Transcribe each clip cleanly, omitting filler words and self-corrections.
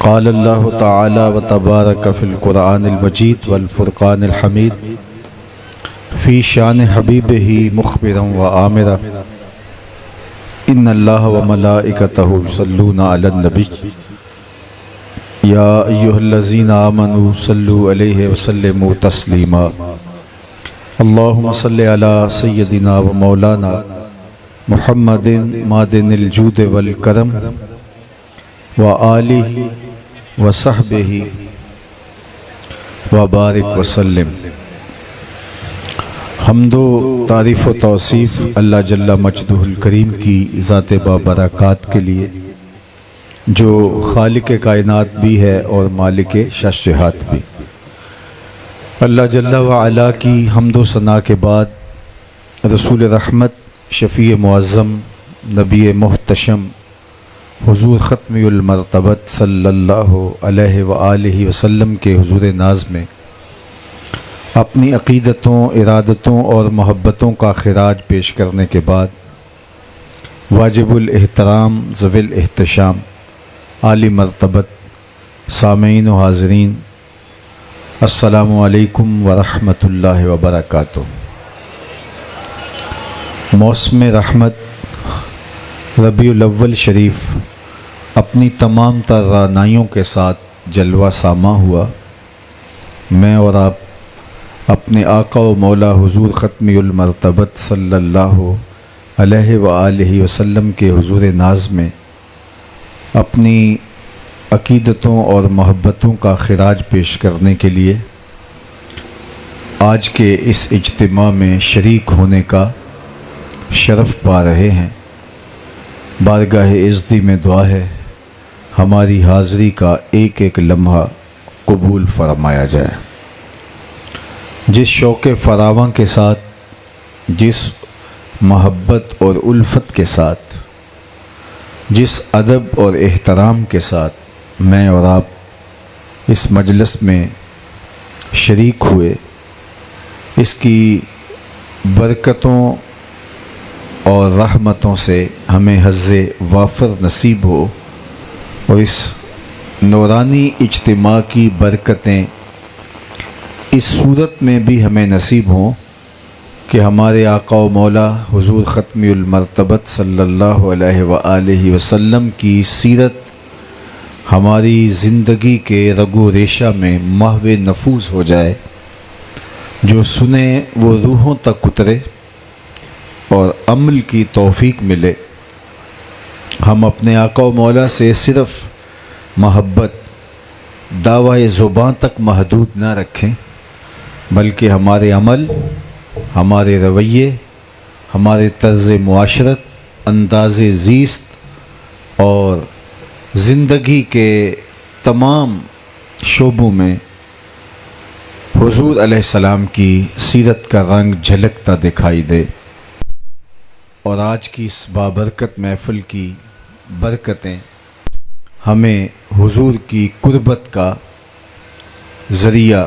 قال اللہ تعالی و تبارک فی القرآن المجید والفرقان الحمید فی شان حبیبہ مخبرا و آمرا ان اللہ و ملائکتہ یصلون علی النبی یا ایھا الذین آمنوا صلوا علیہ وسلموا تسلیما اللہم صلی علی سیدنا و مولانا محمد معدن الجود والکرم وآلہ وصحبہ وبارک وسلم۔ حمد و تعریف و توصیف اللہ جل مجدہ الکریم کی ذات بابرکات کے لیے جو خالق کائنات بھی ہے اور مالک ششہات بھی۔ اللہ جل وعلا کی حمد و ثنا کے بعد رسول رحمت شفیع معظم نبی محتشم حضور ختمی المرتبت صلی اللہ علیہ وآلہ وسلم کے حضور ناز میں اپنی عقیدتوں، ارادتوں اور محبتوں کا خراج پیش کرنے کے بعد واجب الاحترام ذوی الاحتشام عالی مرتبت سامعین و حاضرین، السلام علیکم ورحمۃ اللہ وبرکاتہ۔ موسم رحمت ربیع الاول شریف اپنی تمام تر رعنائیوں کے ساتھ جلوہ ساما ہوا۔ میں اور آپ اپنے آقا و مولا حضور ختمی المرتبت صلی اللہ علیہ وآلہ وسلم کے حضور ناز میں اپنی عقیدتوں اور محبتوں کا خراج پیش کرنے کے لیے آج کے اس اجتماع میں شریک ہونے کا شرف پا رہے ہیں۔ بارگاہ عزتی میں دعا ہے ہماری حاضری کا ایک ایک لمحہ قبول فرمایا جائے۔ جس شوق فراواں کے ساتھ، جس محبت اور الفت کے ساتھ، جس ادب اور احترام کے ساتھ میں اور آپ اس مجلس میں شریک ہوئے، اس کی برکتوں اور رحمتوں سے ہمیں حظ وافر نصیب ہو اور اس نورانی اجتماع کی برکتیں اس صورت میں بھی ہمیں نصیب ہوں کہ ہمارے آقا و مولا حضور ختمی المرتبت صلی اللہ علیہ وآلہ وسلم کی سیرت ہماری زندگی کے رگ و ریشہ میں محو نفوذ ہو جائے، جو سنیں وہ روحوں تک اترے اور عمل کی توفیق ملے۔ ہم اپنے آقا و مولا سے صرف محبت دعوی زبان تک محدود نہ رکھیں، بلکہ ہمارے عمل، ہمارے رویے، ہمارے طرز معاشرت، انداز زیست اور زندگی کے تمام شعبوں میں حضور علیہ السلام کی سیرت کا رنگ جھلکتا دکھائی دے۔ اور آج کی اس بابرکت محفل کی برکتیں ہمیں حضور کی قربت کا ذریعہ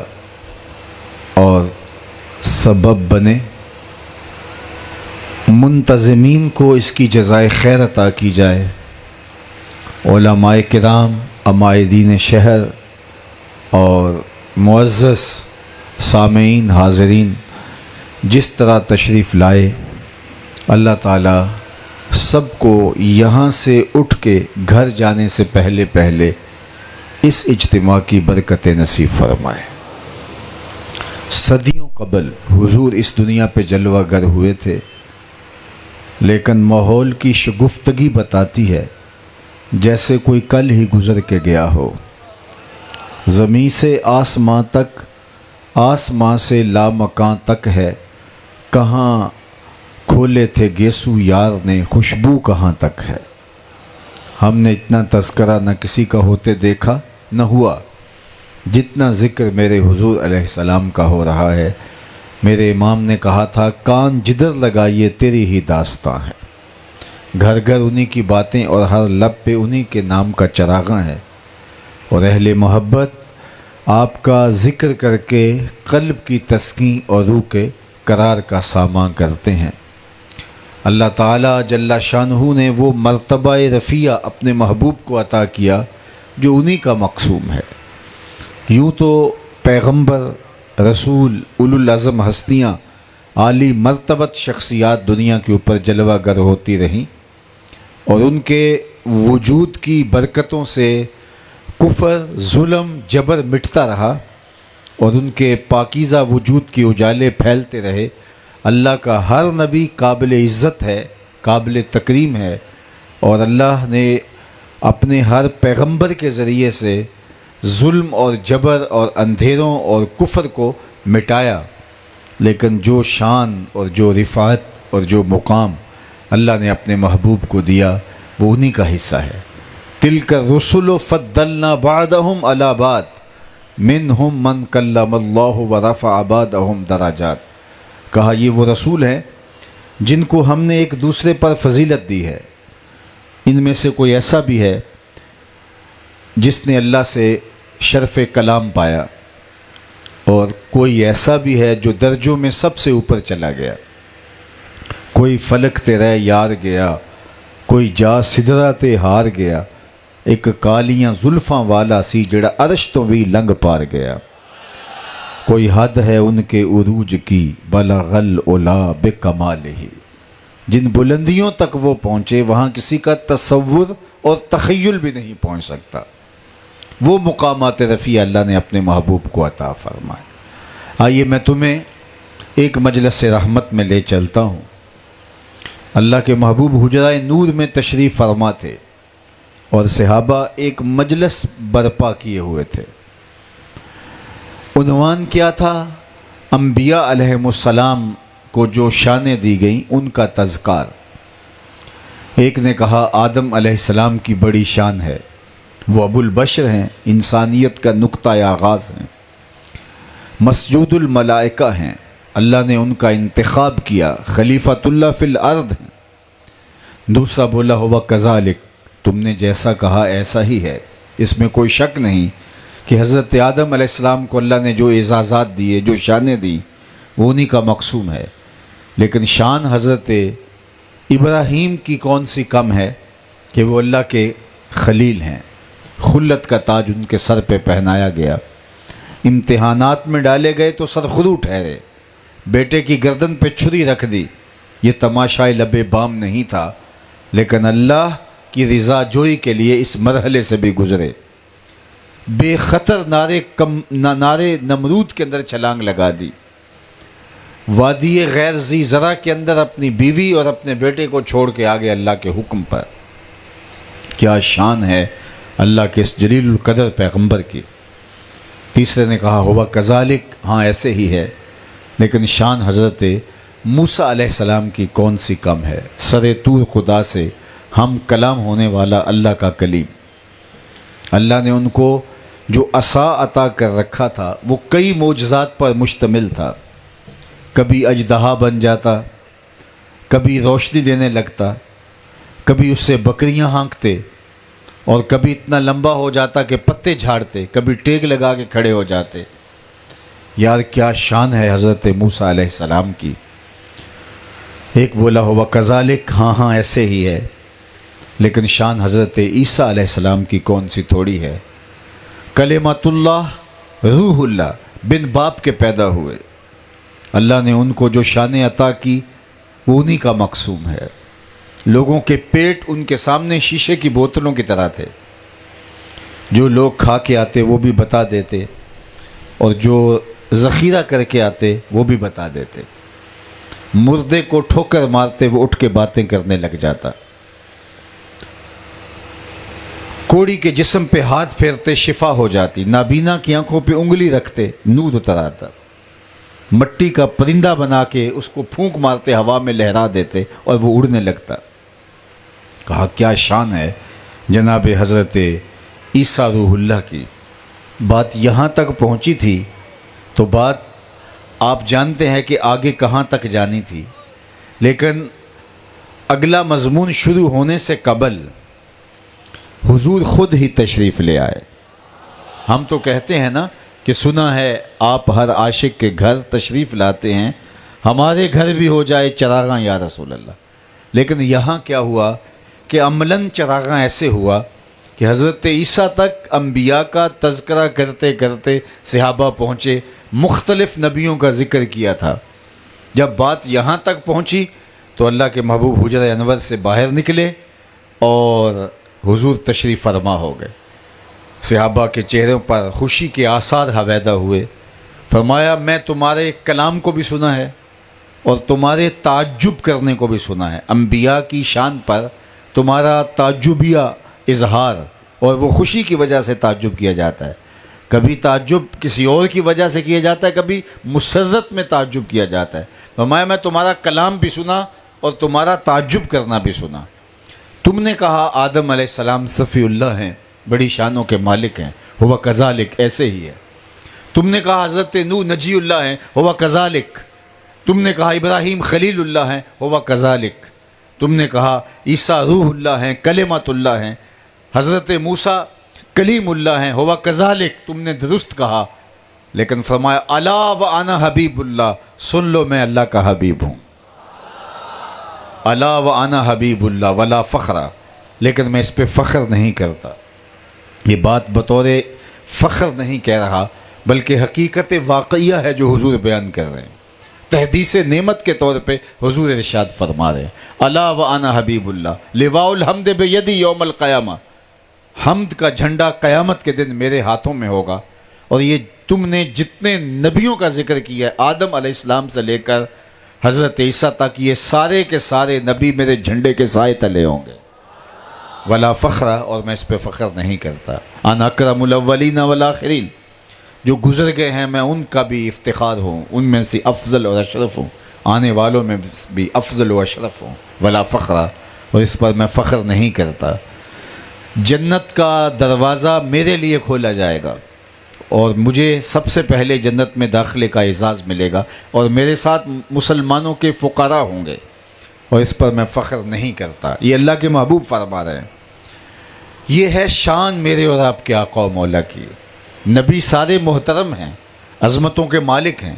اور سبب بنے، منتظمین کو اس کی جزائے خیر عطا کی جائے، علماء کرام، عمائدین شہر اور معزز سامعین حاضرین جس طرح تشریف لائے، اللہ تعالیٰ سب کو یہاں سے اٹھ کے گھر جانے سے پہلے اس اجتماع کی برکتیں نصیب فرمائے۔ صدیوں قبل حضور اس دنیا پہ جلوہ گر ہوئے تھے، لیکن ماحول کی شگفتگی بتاتی ہے جیسے کوئی کل ہی گزر کے گیا ہو۔ زمین سے آسمان تک، آسمان سے لامکاں تک ہے، کہاں کھولے تھے گیسو یار نے، خوشبو کہاں تک ہے۔ ہم نے اتنا تذکرہ نہ کسی کا ہوتے دیکھا نہ ہوا جتنا ذکر میرے حضور علیہ السلام کا ہو رہا ہے۔ میرے امام نے کہا تھا، کان جدھر لگائیے تیری ہی داستاں ہے۔ گھر گھر انہی کی باتیں اور ہر لب پہ انہی کے نام کا چراغاں ہے، اور اہل محبت آپ کا ذکر کر کے قلب کی تسکین اور روح کے قرار کا سامان کرتے ہیں۔ اللہ تعالیٰ جل شانہ نے وہ مرتبہ رفیع اپنے محبوب کو عطا کیا جو انہی کا مقصوم ہے۔ یوں تو پیغمبر، رسول، اولو العزم ہستیاں، عالی مرتبت شخصیات دنیا کے اوپر جلوہ گر ہوتی رہیں، اور ان کے وجود کی برکتوں سے کفر، ظلم، جبر مٹتا رہا، اور ان کے پاکیزہ وجود کی اجالے پھیلتے رہے۔ اللہ کا ہر نبی قابل عزت ہے، قابل تکریم ہے، اور اللہ نے اپنے ہر پیغمبر کے ذریعے سے ظلم اور جبر اور اندھیروں اور کفر کو مٹایا، لیکن جو شان اور جو رفعت اور جو مقام اللہ نے اپنے محبوب کو دیا وہ انہی کا حصہ ہے۔ تلک الرسل فضلنا بعضهم علی بعض منہم من کلم اللہ ورفع بعضهم درجات۔ کہا یہ وہ رسول ہیں جن کو ہم نے ایک دوسرے پر فضیلت دی ہے، ان میں سے کوئی ایسا بھی ہے جس نے اللہ سے شرف کلام پایا، اور کوئی ایسا بھی ہے جو درجوں میں سب سے اوپر چلا گیا۔ کوئی فلک تے رہ یار گیا، کوئی جا سدرہ تے ہار گیا، ایک کالیاں زلفاں والا سی جڑا عرش تو بھی لنگ پار گیا۔ کوئی حد ہے ان کے عروج کی بلغ العلا بکمالہ، جن بلندیوں تک وہ پہنچے وہاں کسی کا تصور اور تخیل بھی نہیں پہنچ سکتا۔ وہ مقامات رفیع اللہ نے اپنے محبوب کو عطا فرمائے۔ آئیے میں تمہیں ایک مجلس رحمت میں لے چلتا ہوں۔ اللہ کے محبوب حجرہ نور میں تشریف فرما تھے، اور صحابہ ایک مجلس برپا کیے ہوئے تھے۔ عنوان کیا تھا؟ انبیاء علیہم السلام کو جو شانیں دی گئیں ان کا تذکار۔ ایک نے کہا آدم علیہ السلام کی بڑی شان ہے، وہ ابو البشر ہیں، انسانیت کا نقطہ آغاز ہیں، مسجود الملائکہ ہیں، اللہ نے ان کا انتخاب کیا، خلیفۃ اللہ فی الارض ہیں۔ دوسرا بولا ہوا کذالک، تم نے جیسا کہا ایسا ہی ہے، اس میں کوئی شک نہیں کہ حضرت آدم علیہ السلام کو اللہ نے جو اعزازات دیے، جو شانیں دی، وہ انہی کا مقصوم ہے۔ لیکن شان حضرت ابراہیم کی کون سی کم ہے کہ وہ اللہ کے خلیل ہیں، خلت کا تاج ان کے سر پہ پہنایا گیا، امتحانات میں ڈالے گئے تو سرخرو ٹھہرے، بیٹے کی گردن پہ چھری رکھ دی۔ یہ تماشائے لب بام نہیں تھا، لیکن اللہ کی رضا جوئی کے لیے اس مرحلے سے بھی گزرے۔ بے خطر نارے نمرود کے اندر چھلانگ لگا دی، وادی غیر ذی زرع کے اندر اپنی بیوی اور اپنے بیٹے کو چھوڑ کے آگے اللہ کے حکم پر۔ کیا شان ہے اللہ کے اس جلیل القدر پیغمبر کی۔ تیسرے نے کہا ہوا کذالک، ہاں ایسے ہی ہے، لیکن شان حضرت موسیٰ علیہ السلام کی کون سی کم ہے، سر طور خدا سے ہم کلام ہونے والا اللہ کا کلیم۔ اللہ نے ان کو جو عصا عطا کر رکھا تھا وہ کئی معجزات پر مشتمل تھا، کبھی اژدہا بن جاتا، کبھی روشنی دینے لگتا، کبھی اس سے بکریاں ہانکتے، اور کبھی اتنا لمبا ہو جاتا کہ پتے جھاڑتے، کبھی ٹیک لگا کے کھڑے ہو جاتے۔ یار کیا شان ہے حضرت موسیٰ علیہ السلام کی۔ ایک بولا ہوا کذالک، ہاں ہاں ایسے ہی ہے، لیکن شان حضرت عیسیٰ علیہ السلام کی کون سی تھوڑی ہے۔ کلمۃ اللہ، روح اللہ، بن باپ کے پیدا ہوئے، اللہ نے ان کو جو شانیں عطا کی وہ انہی کا مقصوم ہے۔ لوگوں کے پیٹ ان کے سامنے شیشے کی بوتلوں کی طرح تھے، جو لوگ کھا کے آتے وہ بھی بتا دیتے، اور جو ذخیرہ کر کے آتے وہ بھی بتا دیتے۔ مردے کو ٹھوکر مارتے وہ اٹھ کے باتیں کرنے لگ جاتا، کوڑی کے جسم پہ ہاتھ پھیرتے شفا ہو جاتی، نابینا کی آنکھوں پہ انگلی رکھتے نور اتر آتا، مٹی کا پرندہ بنا کے اس کو پھونک مارتے ہوا میں لہرا دیتے اور وہ اڑنے لگتا۔ کہا کیا شان ہے جناب حضرت عیسیٰ روح اللہ کی۔ بات یہاں تک پہنچی تھی تو بات آپ جانتے ہیں کہ آگے کہاں تک جانی تھی، لیکن اگلا مضمون شروع ہونے سے قبل حضور خود ہی تشریف لے آئے۔ ہم تو کہتے ہیں نا کہ سنا ہے آپ ہر عاشق کے گھر تشریف لاتے ہیں، ہمارے گھر بھی ہو جائے چراغاں یا رسول اللہ۔ لیکن یہاں کیا ہوا کہ عملاً چراغاں ایسے ہوا کہ حضرت عیسیٰ تک انبیاء کا تذکرہ کرتے کرتے صحابہ پہنچے، مختلف نبیوں کا ذکر کیا تھا۔ جب بات یہاں تک پہنچی تو اللہ کے محبوب حجرہ انور سے باہر نکلے اور حضور تشریف فرما ہو گئے۔ صحابہ کے چہروں پر خوشی کے آثار حویدہ ہوئے۔ فرمایا میں تمہارے کلام کو بھی سنا ہے اور تمہارے تعجب کرنے کو بھی سنا ہے۔ انبیاء کی شان پر تمہارا تعجبیہ اظہار اور وہ خوشی کی وجہ سے تعجب کیا جاتا ہے۔ کبھی تعجب کسی اور کی وجہ سے کیا جاتا ہے، کبھی مسرت میں تعجب کیا جاتا ہے۔ فرمایا میں تمہارا کلام بھی سنا اور تمہارا تعجب کرنا بھی سنا۔ تم نے کہا آدم علیہ السلام صفی اللہ ہیں، بڑی شانوں کے مالک ہیں، ہوا کذالک، ایسے ہی ہے۔ تم نے کہا حضرت نوح نجی اللہ ہیں، ہوا کذالک۔ تم نے کہا ابراہیم خلیل اللہ ہیں، ہوا کذالک۔ تم نے کہا عیسیٰ روح اللہ ہیں، کلمۃ اللہ ہیں، حضرت موسیٰ کلیم اللہ ہیں، ہوا کذالک۔ تم نے درست کہا، لیکن فرمایا الا وانا حبیب اللہ، سن لو میں اللہ کا حبیب ہوں۔ الا وانا حبیب اللہ ولا فخر، لیکن میں اس پہ فخر نہیں کرتا۔ یہ بات بطور فخر نہیں کہہ رہا، بلکہ حقیقت واقعیہ ہے جو حضور بیان کر رہے ہیں۔ تحدیث نعمت کے طور پہ حضور ارشاد فرما رہے ہیں الا وانا حبیب اللہ لواء الحمد بیدی یوم القیامہ، حمد کا جھنڈا قیامت کے دن میرے ہاتھوں میں ہوگا۔ اور یہ تم نے جتنے نبیوں کا ذکر کیا ہے، آدم علیہ السلام سے لے کر حضرت عیسیٰ تک، یہ سارے کے سارے نبی میرے جھنڈے کے سائے تلے ہوں گے۔ ولا فخر، اور میں اس پہ فخر نہیں کرتا۔ انا اکرم الاولین والآخرین، جو گزر گئے ہیں میں ان کا بھی افتخار ہوں، ان میں سے افضل اور اشرف ہوں، آنے والوں میں بھی افضل و اشرف ہوں۔ ولا فخر، اور اس پر میں فخر نہیں کرتا۔ جنت کا دروازہ میرے لیے کھولا جائے گا اور مجھے سب سے پہلے جنت میں داخلے کا اعزاز ملے گا، اور میرے ساتھ مسلمانوں کے فقراء ہوں گے، اور اس پر میں فخر نہیں کرتا۔ یہ اللہ کے محبوب فرما رہے ہیں۔ یہ ہے شان میرے اور آپ کے آقا و مولا کی۔ نبی سارے محترم ہیں، عظمتوں کے مالک ہیں،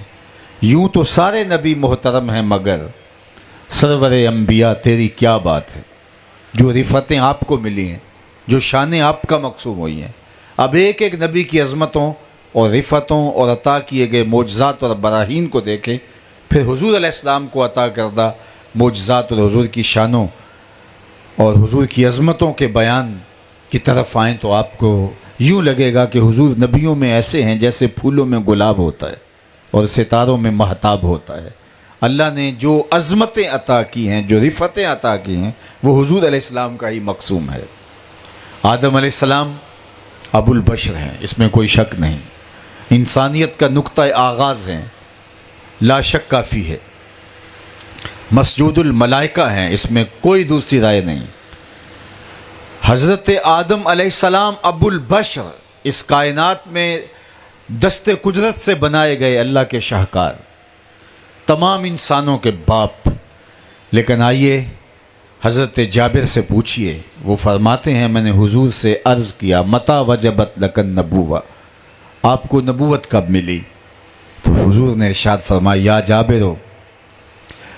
یوں تو سارے نبی محترم ہیں، مگر سرور انبیاء تیری کیا بات ہے، جو رفتیں آپ کو ملی ہیں، جو شانیں آپ کا مقصوم ہوئی ہیں۔ اب ایک ایک نبی کی عظمتوں اور رفتوں اور عطا کیے گئے معجزات اور براہین کو دیکھیں، پھر حضور علیہ السلام کو عطا کردہ معجزات اور حضور کی شانوں اور حضور کی عظمتوں کے بیان کی طرف آئیں تو آپ کو یوں لگے گا کہ حضور نبیوں میں ایسے ہیں جیسے پھولوں میں گلاب ہوتا ہے اور ستاروں میں مہتاب ہوتا ہے۔ اللہ نے جو عظمتیں عطا کی ہیں، جو رفتیں عطا کی ہیں، وہ حضور علیہ السلام کا ہی مقصوم ہے۔ آدم علیہ السلام ابو البشر ہیں، اس میں کوئی شک نہیں، انسانیت کا نقطہ آغاز ہیں، لا شک کافی ہے، مسجود الملائکہ ہیں، اس میں کوئی دوسری رائے نہیں۔ حضرت آدم علیہ السلام ابو البشر، اس کائنات میں دست قدرت سے بنائے گئے اللہ کے شاہکار، تمام انسانوں کے باپ۔ لیکن آئیے حضرت جابر سے پوچھئے، وہ فرماتے ہیں میں نے حضور سے عرض کیا متی وجبت لک النبوہ، آپ کو نبوت کب ملی؟ تو حضور نے ارشاد فرمایا یا جابر ہو،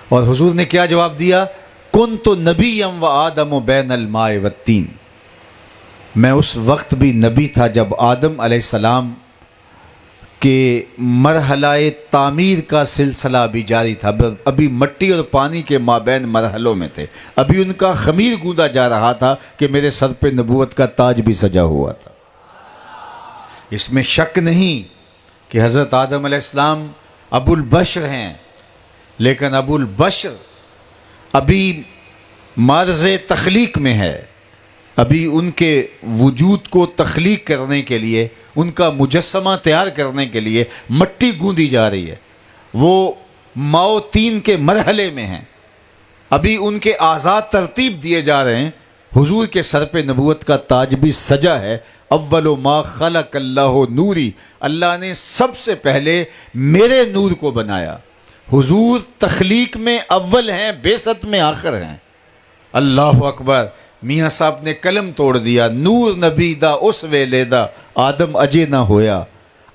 اور حضور نے کیا جواب دیا؟ کنت نبیا و آدم بین الماء والتین، میں اس وقت بھی نبی تھا جب آدم علیہ السلام کے مرحلہ تعمیر کا سلسلہ بھی جاری تھا، ابھی مٹی اور پانی کے مابین مرحلوں میں تھے، ابھی ان کا خمیر گوندا جا رہا تھا کہ میرے سر پہ نبوت کا تاج بھی سجا ہوا تھا۔ اس میں شک نہیں کہ حضرت آدم علیہ السلام ابو البشر ہیں، لیکن ابو البشر ابھی معرض تخلیق میں ہے، ابھی ان کے وجود کو تخلیق کرنے کے لیے، ان کا مجسمہ تیار کرنے کے لیے مٹی گوندی جا رہی ہے، وہ ماؤ تین کے مرحلے میں ہیں، ابھی ان کے آزاد ترتیب دیے جا رہے ہیں۔ حضور کے سر پہ نبوت کا تاج بھی سجا ہے۔ اول ما خلق اللہ نوری، اللہ نے سب سے پہلے میرے نور کو بنایا۔ حضور تخلیق میں اول ہیں، بعثت میں آخر ہیں۔ اللہ اکبر، میاں صاحب نے قلم توڑ دیا، نور نبی دا اس ویلے دا آدم اجے نہ ہویا،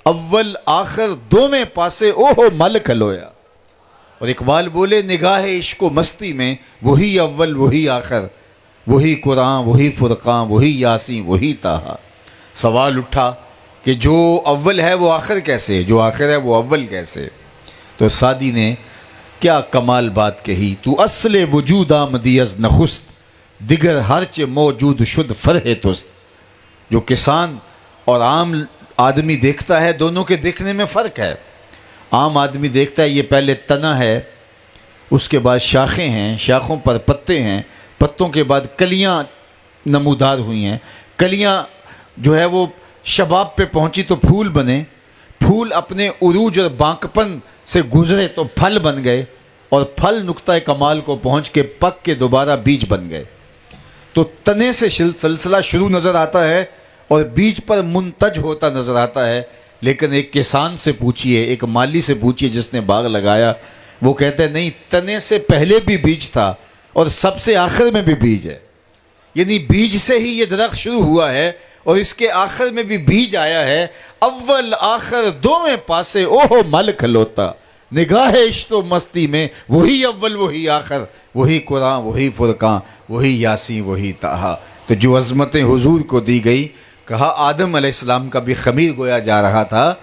اول آخر دو میں پاسے اوہو مل کھلویا۔ اور اقبال بولے نگاہ عشق و مستی میں وہی اول وہی آخر، وہی قرآن، وہی فرقان، وہی یاسین، وہی طٰہٰ۔ سوال اٹھا کہ جو اول ہے وہ آخر کیسے، جو آخر ہے وہ اول کیسے؟ تو سعدی نے کیا کمال بات کہی، تو اصل وجود آمدی از نخست، دیگر ہرچ موجود شد فرح تست۔ جو کسان اور عام آدمی دیکھتا ہے، دونوں کے دیکھنے میں فرق ہے۔ عام آدمی دیکھتا ہے یہ پہلے تنا ہے، اس کے بعد شاخیں ہیں، شاخوں پر پتے ہیں، پتوں کے بعد کلیاں نمودار ہوئی ہیں، کلیاں جو ہے وہ شباب پہ پہنچی تو پھول بنے، پھول اپنے عروج اور بانکپن سے گزرے تو پھل بن گئے، اور پھل نقطہ کمال کو پہنچ کے پک کے دوبارہ بیج بن گئے۔ تو تنے سے سلسلہ شروع نظر آتا ہے اور بیج پر منتج ہوتا نظر آتا ہے۔ لیکن ایک کسان سے پوچھئے، ایک مالی سے پوچھئے جس نے باغ لگایا، وہ کہتے ہیں نہیں، تنے سے پہلے بھی بیج تھا اور سب سے آخر میں بھی بیج ہے، یعنی بیج سے ہی یہ درخت شروع ہوا ہے اور اس کے آخر میں بھی بیج آیا ہے۔ اول آخر دوویں پاسے اوہ مل کھلوتا، نگاہ عشق و مستی میں وہی اول وہی آخر، وہی قرآن، وہی فرقان، وہی یاسین، وہی طٰہٰ۔ تو جو عظمتیں حضور کو دی گئی، کہا آدم علیہ السلام کا بھی خمیر گویا جا رہا تھا،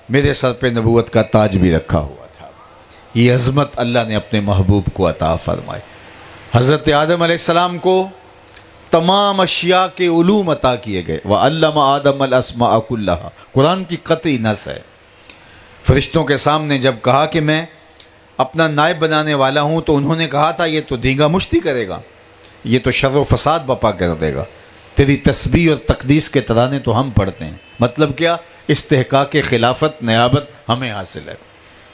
میرے سر پہ نبوت کا تاج بھی رکھا ہوا تھا۔ یہ عظمت اللہ نے اپنے محبوب کو عطا فرمائی۔ حضرت آدم علیہ السلام کو تمام اشیاء کے علوم عطا کیے گئے۔ وَعَلَّمَ آدَمَ الْأَسْمَاءَ كُلَّهَا، قرآن کی قطعی نص ہے۔ فرشتوں کے سامنے جب کہا کہ میں اپنا نائب بنانے والا ہوں، تو انہوں نے کہا تھا یہ تو دینگا مشتی کرے گا، یہ تو شر و فساد بپا کر دے گا، تیری تسبیح اور تقدیس کے ترانے تو ہم پڑھتے ہیں، مطلب کیا؟ استحقاق خلافت، نیابت ہمیں حاصل ہے۔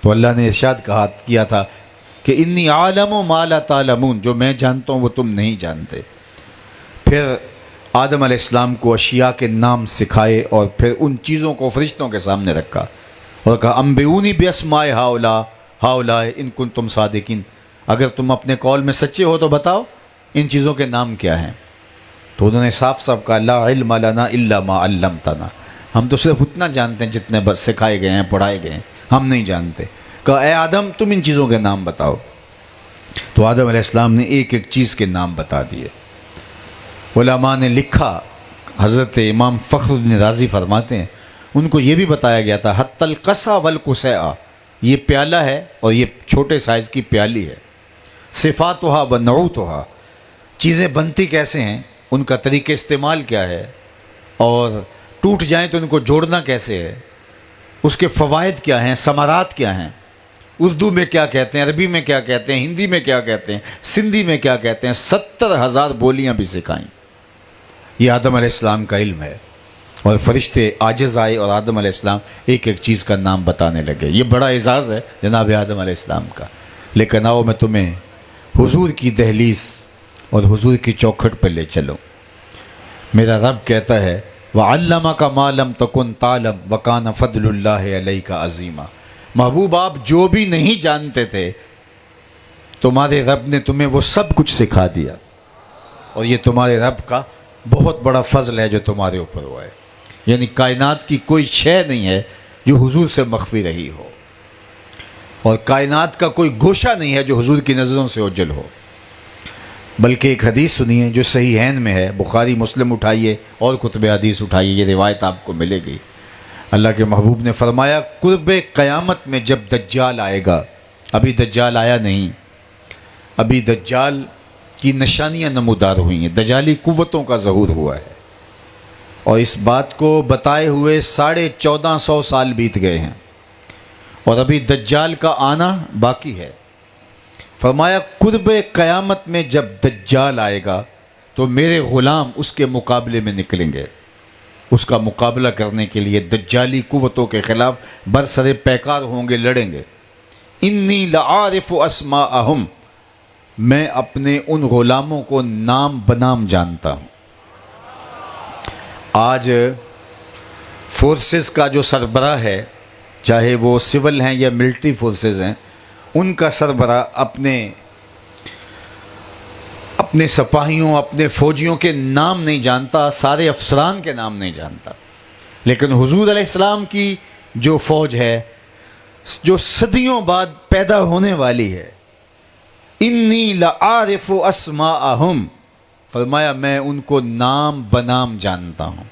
تو اللہ نے ارشاد کیا تھا کہ انی عالم ما لا تعلمون، جو میں جانتا ہوں وہ تم نہیں جانتے۔ پھر آدم علیہ السلام کو اشیاء کے نام سکھائے اور پھر ان چیزوں کو فرشتوں کے سامنے رکھا اور کہا انبئونی باسماء ہؤلاء ان کنتم صادقین، اگر تم اپنے قول میں سچے ہو تو بتاؤ ان چیزوں کے نام کیا ہیں۔ تو انہوں نے صاف صاف کہا لا علم لنا الا ما علمتنا، ہم تو صرف اتنا جانتے ہیں جتنے بس سکھائے گئے ہیں، پڑھائے گئے ہیں، ہم نہیں جانتے۔ کہا اے آدم تم ان چیزوں کے نام بتاؤ۔ تو آدم علیہ السلام نے ایک ایک چیز کے نام بتا دیے۔ علماء نے لکھا، حضرت امام فخر الدین رازی فرماتے ہیں ان کو یہ بھی بتایا گیا تھا حتی القصا والقصیٰ، یہ پیالہ ہے اور یہ چھوٹے سائز کی پیالی ہے، صفاتها ونعوتها، چیزیں بنتی کیسے ہیں، ان کا طریقہ استعمال کیا ہے، اور ٹوٹ جائیں تو ان کو جوڑنا کیسے ہے، اس کے فوائد کیا ہیں، ثمرات کیا ہیں، اردو میں کیا کہتے ہیں، عربی میں کیا کہتے ہیں، ہندی میں کیا کہتے ہیں، سندھی میں کیا کہتے ہیں، 70,000 بولیاں بھی سکھائیں۔ یہ آدم علیہ السلام کا علم ہے، اور فرشتے عاجز آئے اور آدم علیہ السلام ایک ایک چیز کا نام بتانے لگے۔ یہ بڑا اعزاز ہے جناب آدم علیہ السلام کا۔ لیکن آؤ میں تمہیں حضور کی دہلیز اور حضور کی چوکھٹ پہ لے چلوں۔ میرا رب کہتا ہے وَعَلَّمَكَ مَا لَمْ تَكُنْ تَعْلَمْ وَكَانَ فَضْلُ اللَّهِ عَلَيْكَ عَظِيمًا۔ محبوب آپ جو بھی نہیں جانتے تھے، تمہارے رب نے تمہیں وہ سب کچھ سکھا دیا، اور یہ تمہارے رب کا بہت بڑا فضل ہے جو تمہارے اوپر ہوا ہے۔ یعنی کائنات کی کوئی شے نہیں ہے جو حضور سے مخفی رہی ہو، اور کائنات کا کوئی گوشہ نہیں ہے جو حضور کی نظروں سے اوجھل ہو۔ بلکہ ایک حدیث سنیے جو صحیحین میں ہے، بخاری مسلم اٹھائیے اور کتب حدیث اٹھائیے، یہ روایت آپ کو ملے گی۔ اللہ کے محبوب نے فرمایا قرب قیامت میں جب دجال آئے گا، ابھی دجال آیا نہیں، ابھی دجال کی نشانیاں نمودار ہوئی ہیں، دجالی قوتوں کا ظہور ہوا ہے، اور اس بات کو بتائے ہوئے 1450 سال بیت گئے ہیں، اور ابھی دجال کا آنا باقی ہے۔ فرمایا قرب قیامت میں جب دجال آئے گا تو میرے غلام اس کے مقابلے میں نکلیں گے، اس کا مقابلہ کرنے کے لیے دجالی قوتوں کے خلاف برسر پیکار ہوں گے، لڑیں گے۔ انی لعارف اسماءہم، میں اپنے ان غلاموں کو نام بنام جانتا ہوں۔ آج فورسز کا جو سربراہ ہے، چاہے وہ سول ہیں یا ملٹری فورسز ہیں، ان کا سربراہ اپنے سپاہیوں، اپنے فوجیوں کے نام نہیں جانتا، سارے افسران کے نام نہیں جانتا۔ لیکن حضور علیہ السلام کی جو فوج ہے، جو صدیوں بعد پیدا ہونے والی ہے، انی لعارف اسماءہم، فرمایا میں ان کو نام بنام جانتا ہوں.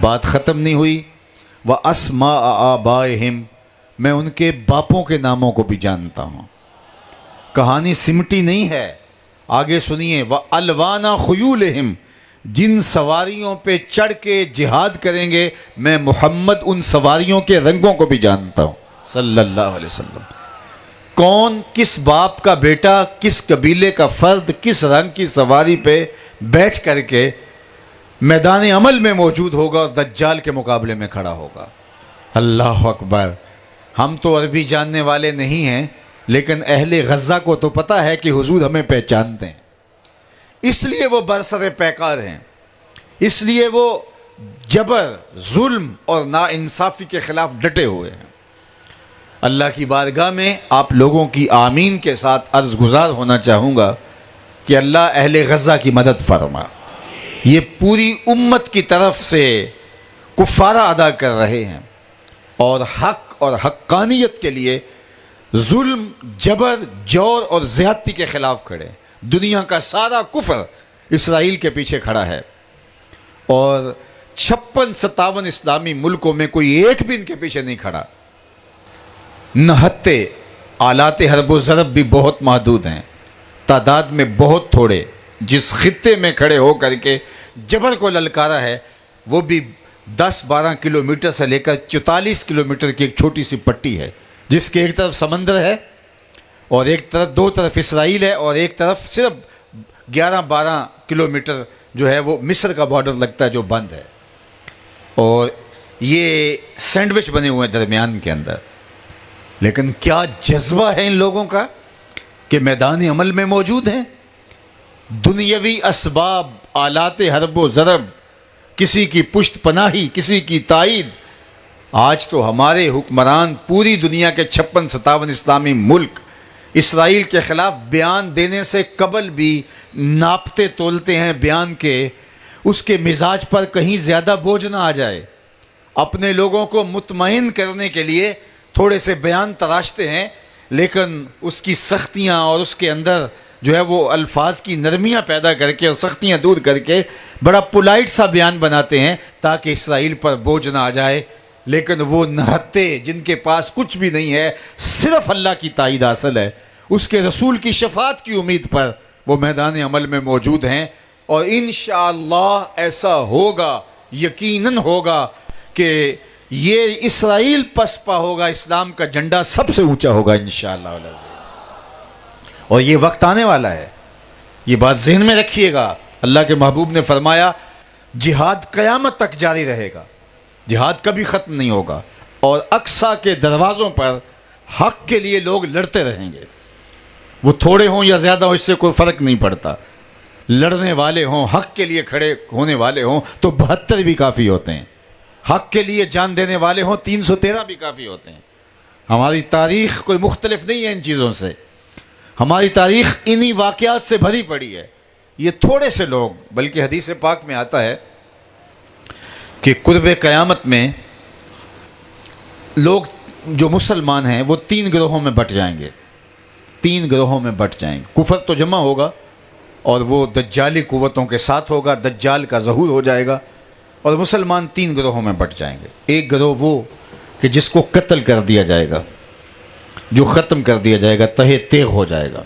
بات ختم نہیں ہوئی. وَأَسْمَاءَ آبَائِهِمْ، میں ان کے باپوں کے ناموں کو بھی جانتا ہوں. کہانی سمٹی نہیں ہے، آگے سنیے. وَأَلْوَانَ خُيُولِهِمْ، جن سواریوں پہ چڑھ کے جہاد کریں گے میں محمد ان سواریوں کے رنگوں کو بھی جانتا ہوں صلی اللہ علیہ وسلم. کون کس باپ کا بیٹا، کس قبیلے کا فرد کس رنگ کی سواری پہ بیٹھ کر کے میدان عمل میں موجود ہوگا اور دجال کے مقابلے میں کھڑا ہوگا. اللہ اکبر. ہم تو عربی جاننے والے نہیں ہیں، لیکن اہل غزہ کو تو پتہ ہے کہ حضور ہمیں پہچانتے ہیں، اس لیے وہ برسر پیکار ہیں، اس لیے وہ جبر، ظلم اور ناانصافی کے خلاف ڈٹے ہوئے ہیں. اللہ کی بارگاہ میں آپ لوگوں کی آمین کے ساتھ عرض گزار ہونا چاہوں گا کہ اللہ اہل غزہ کی مدد فرما. یہ پوری امت کی طرف سے کفارہ ادا کر رہے ہیں اور حق اور حقانیت کے لیے ظلم، جبر، جور اور زیادتی کے خلاف کھڑے. دنیا کا سارا کفر اسرائیل کے پیچھے کھڑا ہے اور 56-57 اسلامی ملکوں میں کوئی ایک بھی ان کے پیچھے نہیں کھڑا. نہتے آلات حرب و ضرب بھی بہت محدود ہیں، تعداد میں بہت تھوڑے. جس خطے میں کھڑے ہو کر کے جبر کو للکارا ہے وہ بھی 10-12 کلومیٹر سے لے کر 44 کلومیٹر کی ایک چھوٹی سی پٹی ہے، جس کے ایک طرف سمندر ہے اور ایک طرف، دو طرف اسرائیل ہے اور ایک طرف صرف 11-12 کلومیٹر جو ہے وہ مصر کا بارڈر لگتا ہے جو بند ہے. اور یہ سینڈوچ بنے ہوئے ہیں درمیان کے اندر. لیکن کیا جذبہ ہے ان لوگوں کا کہ میدان عمل میں موجود ہیں. دنیاوی اسباب، آلات حرب و ضرب، کسی کی پشت پناہی، کسی کی تائید. آج تو ہمارے حکمران پوری دنیا کے 56-57 اسلامی ملک اسرائیل کے خلاف بیان دینے سے قبل بھی ناپتے تولتے ہیں بیان کے، اس کے مزاج پر کہیں زیادہ بوجھ نہ آ جائے. اپنے لوگوں کو مطمئن کرنے کے لیے تھوڑے سے بیان تراشتے ہیں، لیکن اس کی سختیاں اور اس کے اندر جو ہے وہ الفاظ کی نرمیاں پیدا کر کے اور سختیاں دور کر کے بڑا پولائٹ سا بیان بناتے ہیں تاکہ اسرائیل پر بوجھ نہ آ جائے. لیکن وہ نہتے جن کے پاس کچھ بھی نہیں ہے، صرف اللہ کی تائید حاصل ہے، اس کے رسول کی شفاعت کی امید پر وہ میدان عمل میں موجود ہیں. اور انشاءاللہ ایسا ہوگا، یقیناً ہوگا کہ یہ اسرائیل پسپا ہوگا، اسلام کا جھنڈا سب سے اونچا ہوگا انشاءاللہ. اور یہ وقت آنے والا ہے، یہ بات ذہن میں رکھیے گا. اللہ کے محبوب نے فرمایا جہاد قیامت تک جاری رہے گا، جہاد کبھی ختم نہیں ہوگا، اور اقصیٰ کے دروازوں پر حق کے لیے لوگ لڑتے رہیں گے. وہ تھوڑے ہوں یا زیادہ ہوں، اس سے کوئی فرق نہیں پڑتا. لڑنے والے ہوں، حق کے لیے کھڑے ہونے والے ہوں تو 72 بھی کافی ہوتے ہیں. حق کے لیے جان دینے والے ہوں 313 بھی کافی ہوتے ہیں. ہماری تاریخ کوئی مختلف نہیں ہے ان چیزوں سے. ہماری تاریخ انہی واقعات سے بھری پڑی ہے. یہ تھوڑے سے لوگ، بلکہ حدیث پاک میں آتا ہے کہ قرب قیامت میں لوگ جو مسلمان ہیں وہ 3 گروہوں میں بٹ جائیں گے. 3 گروہوں میں بٹ جائیں گے. کفر تو جمع ہوگا اور وہ دجالی قوتوں کے ساتھ ہوگا، دجال کا ظہور ہو جائے گا اور مسلمان 3 گروہوں میں بٹ جائیں گے. ایک گروہ وہ کہ جس کو قتل کر دیا جائے گا، جو ختم کر دیا جائے گا، تہہ تیغ ہو جائے گا.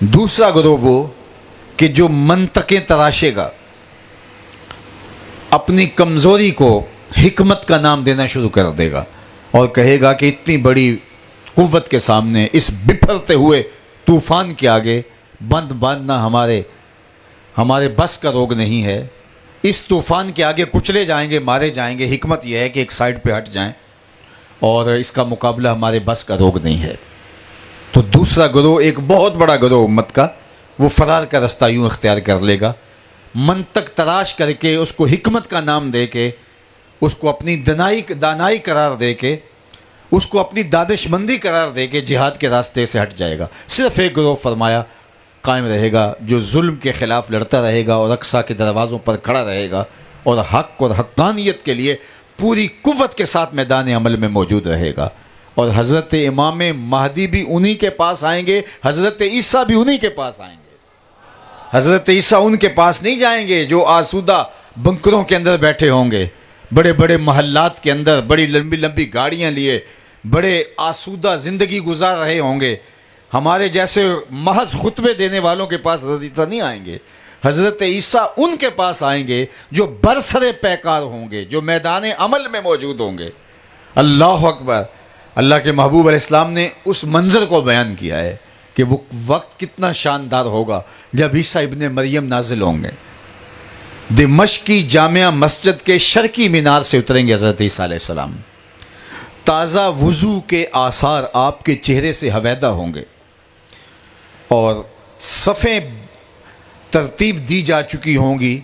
دوسرا گروہ وہ کہ جو منطقیں تراشے گا، اپنی کمزوری کو حکمت کا نام دینا شروع کر دے گا اور کہے گا کہ اتنی بڑی قوت کے سامنے، اس بپھرتے ہوئے طوفان کے آگے بند باندھنا ہمارے بس کا روگ نہیں ہے. اس طوفان کے آگے کچلے جائیں گے، مارے جائیں گے. حکمت یہ ہے کہ ایک سائڈ پہ ہٹ جائیں اور اس کا مقابلہ ہمارے بس کا روگ نہیں ہے. تو دوسرا گروہ، ایک بہت بڑا گروہ امت کا، وہ فرار کا رستہ یوں اختیار کر لے گا، منطق تراش کر کے، اس کو حکمت کا نام دے کے، اس کو اپنی دانائی قرار دے کے، اس کو اپنی دانش مندی قرار دے کے جہاد کے راستے سے ہٹ جائے گا. صرف ایک گروہ فرمایا قائم رہے گا جو ظلم کے خلاف لڑتا رہے گا اور اقصیٰ کے دروازوں پر کھڑا رہے گا اور حق اور حقانیت کے لیے پوری قوت کے ساتھ میدان عمل میں موجود رہے گا. اور حضرت امام مہدی بھی انہی کے پاس آئیں گے، حضرت عیسیٰ بھی انہی کے پاس آئیں گے. حضرت عیسیٰ ان کے پاس نہیں جائیں گے جو آسودہ بنکروں کے اندر بیٹھے ہوں گے، بڑے بڑے محلات کے اندر بڑی لمبی لمبی گاڑیاں لیے بڑے آسودہ زندگی گزار رہے ہوں گے۔ ہمارے جیسے محض خطبے دینے والوں کے پاس حضرت عیسیٰ نہیں آئیں گے۔ حضرت عیسیٰ ان کے پاس آئیں گے جو برسر پیکار ہوں گے، جو میدان عمل میں موجود ہوں گے۔ اللہ اکبر! اللہ کے محبوب علیہ السلام نے اس منظر کو بیان کیا ہے کہ وہ وقت کتنا شاندار ہوگا جب عیسیٰ ابن مریم نازل ہوں گے۔ دمشق کی جامع مسجد کے شرقی مینار سے اتریں گے حضرت عیسیٰ علیہ السلام۔ تازہ وضو کے آثار آپ کے چہرے سے حویدہ ہوں گے، اور صفیں ترتیب دی جا چکی ہوں گی،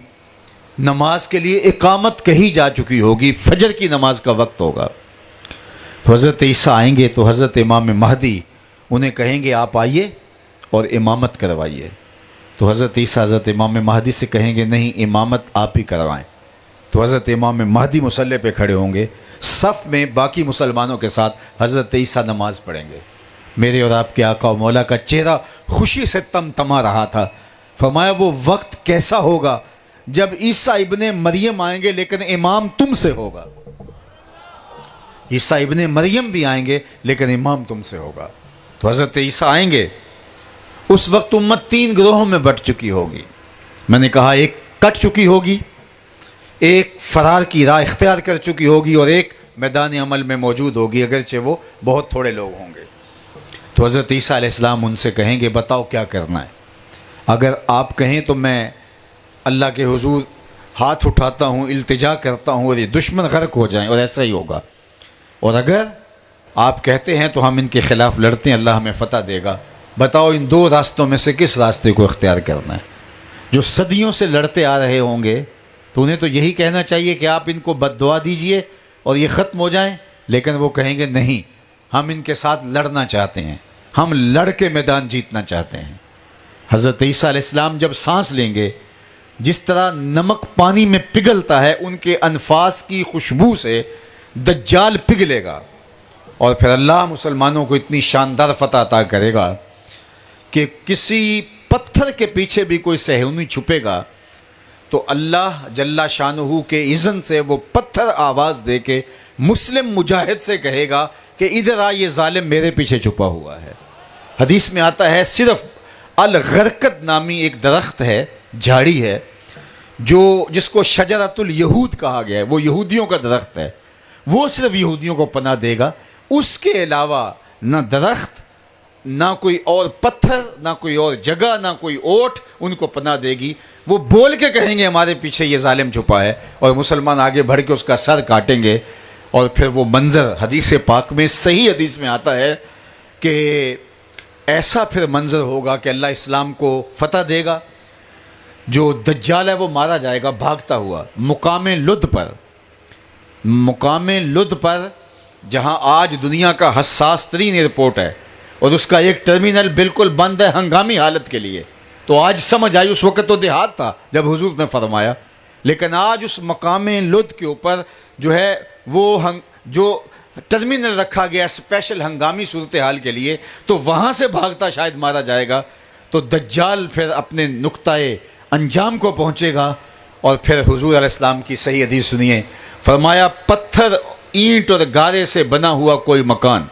نماز کے لیے اقامت کہی جا چکی ہوگی، فجر کی نماز کا وقت ہوگا۔ تو حضرت عیسیٰ آئیں گے تو حضرت امام مہدی انہیں کہیں گے آپ آئیے اور امامت کروائیے۔ تو حضرت عیسیٰ حضرت امام مہدی سے کہیں گے نہیں، امامت آپ ہی کروائیں۔ تو حضرت امام مہدی مصلی پہ کھڑے ہوں گے، صف میں باقی مسلمانوں کے ساتھ حضرت عیسیٰ نماز پڑھیں گے۔ میرے اور آپ کے آقا و مولا کا چہرہ خوشی سے تمتما رہا تھا۔ فرمایا وہ وقت کیسا ہوگا جب عیسیٰ ابن مریم آئیں گے لیکن امام تم سے ہوگا۔ عیسیٰ ابن مریم بھی آئیں گے لیکن امام تم سے ہوگا۔ تو حضرت عیسیٰ آئیں گے، اس وقت امت 3 گروہوں میں بٹ چکی ہوگی۔ میں نے کہا ایک کٹ چکی ہوگی، ایک فرار کی راہ اختیار کر چکی ہوگی، اور ایک میدان عمل میں موجود ہوگی، اگرچہ وہ بہت تھوڑے لوگ ہوں گے۔ تو حضرت عیسیٰ علیہ السلام ان سے کہیں گے بتاؤ کیا کرنا ہے۔ اگر آپ کہیں تو میں اللہ کے حضور ہاتھ اٹھاتا ہوں، التجا کرتا ہوں اور یہ دشمن غرق ہو جائیں، اور ایسا ہی ہوگا۔ اور اگر آپ کہتے ہیں تو ہم ان کے خلاف لڑتے ہیں، اللہ ہمیں فتح دے گا۔ بتاؤ ان 2 راستوں میں سے کس راستے کو اختیار کرنا ہے؟ جو صدیوں سے لڑتے آ رہے ہوں گے تو انہیں تو یہی کہنا چاہیے کہ آپ ان کو بد دعا دیجئے اور یہ ختم ہو جائیں، لیکن وہ کہیں گے نہیں، ہم ان کے ساتھ لڑنا چاہتے ہیں، ہم لڑ کے میدان جیتنا چاہتے ہیں۔ حضرت عیسیٰ علیہ السلام جب سانس لیں گے، جس طرح نمک پانی میں پگھلتا ہے، ان کے انفاس کی خوشبو سے دجال پگھلے گا، اور پھر اللہ مسلمانوں کو اتنی شاندار فتح عطا کرے گا کہ کسی پتھر کے پیچھے بھی کوئی صہیونی چھپے گا تو اللہ جل شانہ کے اذن سے وہ پتھر آواز دے کے مسلم مجاہد سے کہے گا کہ ادھر آ، یہ ظالم میرے پیچھے چھپا ہوا ہے۔ حدیث میں آتا ہے صرف الغرقد نامی ایک درخت ہے، جھاڑی ہے، جس کو شجرۃ الیہود کہا گیا ہے، وہ یہودیوں کا درخت ہے، وہ صرف یہودیوں کو پناہ دے گا۔ اس کے علاوہ نہ درخت، نہ کوئی اور پتھر، نہ کوئی اور جگہ، نہ کوئی اوٹ ان کو پناہ دے گی۔ وہ بول کے کہیں گے ہمارے پیچھے یہ ظالم چھپا ہے، اور مسلمان آگے بڑھ کے اس کا سر کاٹیں گے۔ اور پھر وہ منظر حدیث پاک میں، صحیح حدیث میں آتا ہے کہ ایسا پھر منظر ہوگا کہ اللہ اسلام کو فتح دے گا۔ جو دجال ہے وہ مارا جائے گا بھاگتا ہوا مقام لد پر، جہاں آج دنیا کا حساس ترین ایئرپورٹ ہے، اور اس کا ایک ٹرمینل بالکل بند ہے ہنگامی حالت کے لیے۔ تو آج سمجھ آئی، اس وقت تو دیہات تھا جب حضور نے فرمایا، لیکن آج اس مقام لد کے اوپر جو ہے وہ جو ٹرمینل رکھا گیا اسپیشل ہنگامی صورتحال کے لیے، تو وہاں سے بھاگتا شاید مارا جائے گا۔ تو دجال پھر اپنے نقطۂ انجام کو پہنچے گا، اور پھر حضور علیہ السلام کی صحیح حدیث سنیے، فرمایا پتھر، اینٹ اور گارے سے بنا ہوا کوئی مکان،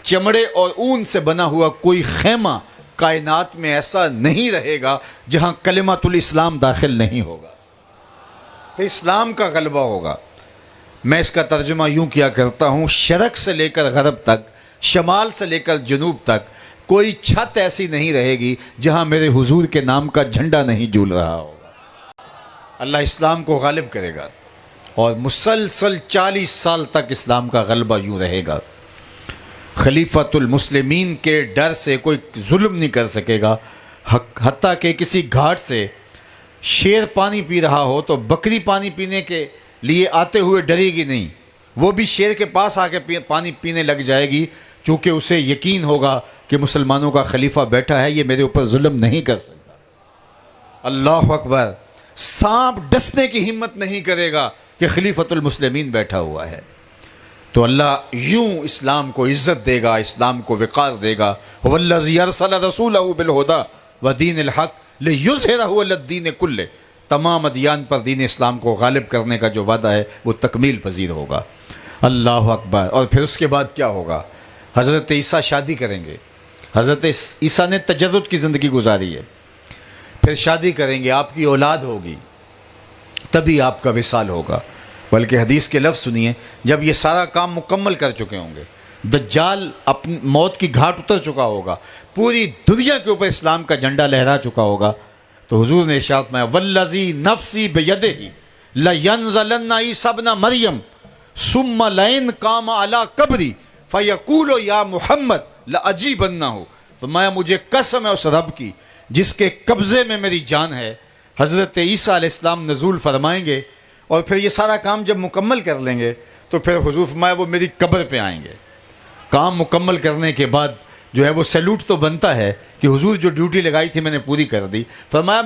چمڑے اور اون سے بنا ہوا کوئی خیمہ کائنات میں ایسا نہیں رہے گا جہاں کلمۃ الاسلام داخل نہیں ہوگا۔ اسلام کا غلبہ ہوگا۔ میں اس کا ترجمہ یوں کیا کرتا ہوں، شرق سے لے کر غرب تک، شمال سے لے کر جنوب تک کوئی چھت ایسی نہیں رہے گی جہاں میرے حضور کے نام کا جھنڈا نہیں جھول رہا ہوگا۔ اللہ اسلام کو غالب کرے گا، اور مسلسل 40 سال تک اسلام کا غلبہ یوں رہے گا۔ خلیفۃ المسلمین کے ڈر سے کوئی ظلم نہیں کر سکے گا، حتیٰ کہ کسی گھاٹ سے شیر پانی پی رہا ہو تو بکری پانی پینے کے لیے آتے ہوئے ڈرے گی نہیں، وہ بھی شیر کے پاس آ کے پانی پینے لگ جائے گی، چونکہ اسے یقین ہوگا کہ مسلمانوں کا خلیفہ بیٹھا ہے، یہ میرے اوپر ظلم نہیں کر سکتا۔ اللہ اکبر! سانپ ڈسنے کی ہمت نہیں کرے گا کہ خلیفۃ المسلمین بیٹھا ہوا ہے۔ تو اللہ یوں اسلام کو عزت دے گا، اسلام کو وقار دے گا۔ هو الذی ارسل رسولہ بالہدی ودین الحق لِیُظْہِرَہُ عَلَى الدِّینِ کُلِّہ، تمام ادیان پر دین اسلام کو غالب کرنے کا جو وعدہ ہے وہ تکمیل پذیر ہوگا۔ اللہ اکبر۔ اور پھر اس کے بعد کیا ہوگا؟ حضرت عیسیٰ شادی کریں گے۔ حضرت عیسیٰ نے تجرد کی زندگی گزاری ہے، پھر شادی کریں گے، آپ کی اولاد ہوگی، تبھی آپ کا وصال ہوگا۔ بلکہ حدیث کے لفظ سنیے، جب یہ سارا کام مکمل کر چکے ہوں گے، دجال اپنی موت کی گھاٹ اتر چکا ہوگا، پوری دنیا کے اوپر اسلام کا جھنڈا لہرا چکا ہوگا، تو حضور نے ارشاد فرمایا والذی نفسی بیدہ لینزلن عیسی ابن مریم ثم لئن قام علی قبری فیقول یا محمد لاجیبنہ، فرمایا مجھے قسم ہے اس رب کی جس کے قبضے میں میری جان ہے، حضرت عیسیٰ علیہ السلام نزول فرمائیں گے، اور پھر یہ سارا کام جب مکمل کر لیں گے تو پھر حضور فرمایا وہ میری قبر پہ آئیں گے۔ کام مکمل کرنے کے بعد جو ہے وہ سیلوٹ تو بنتا ہے کہ حضور جو ڈیوٹی لگائی تھی میں نے پوری کر دی، فرمایا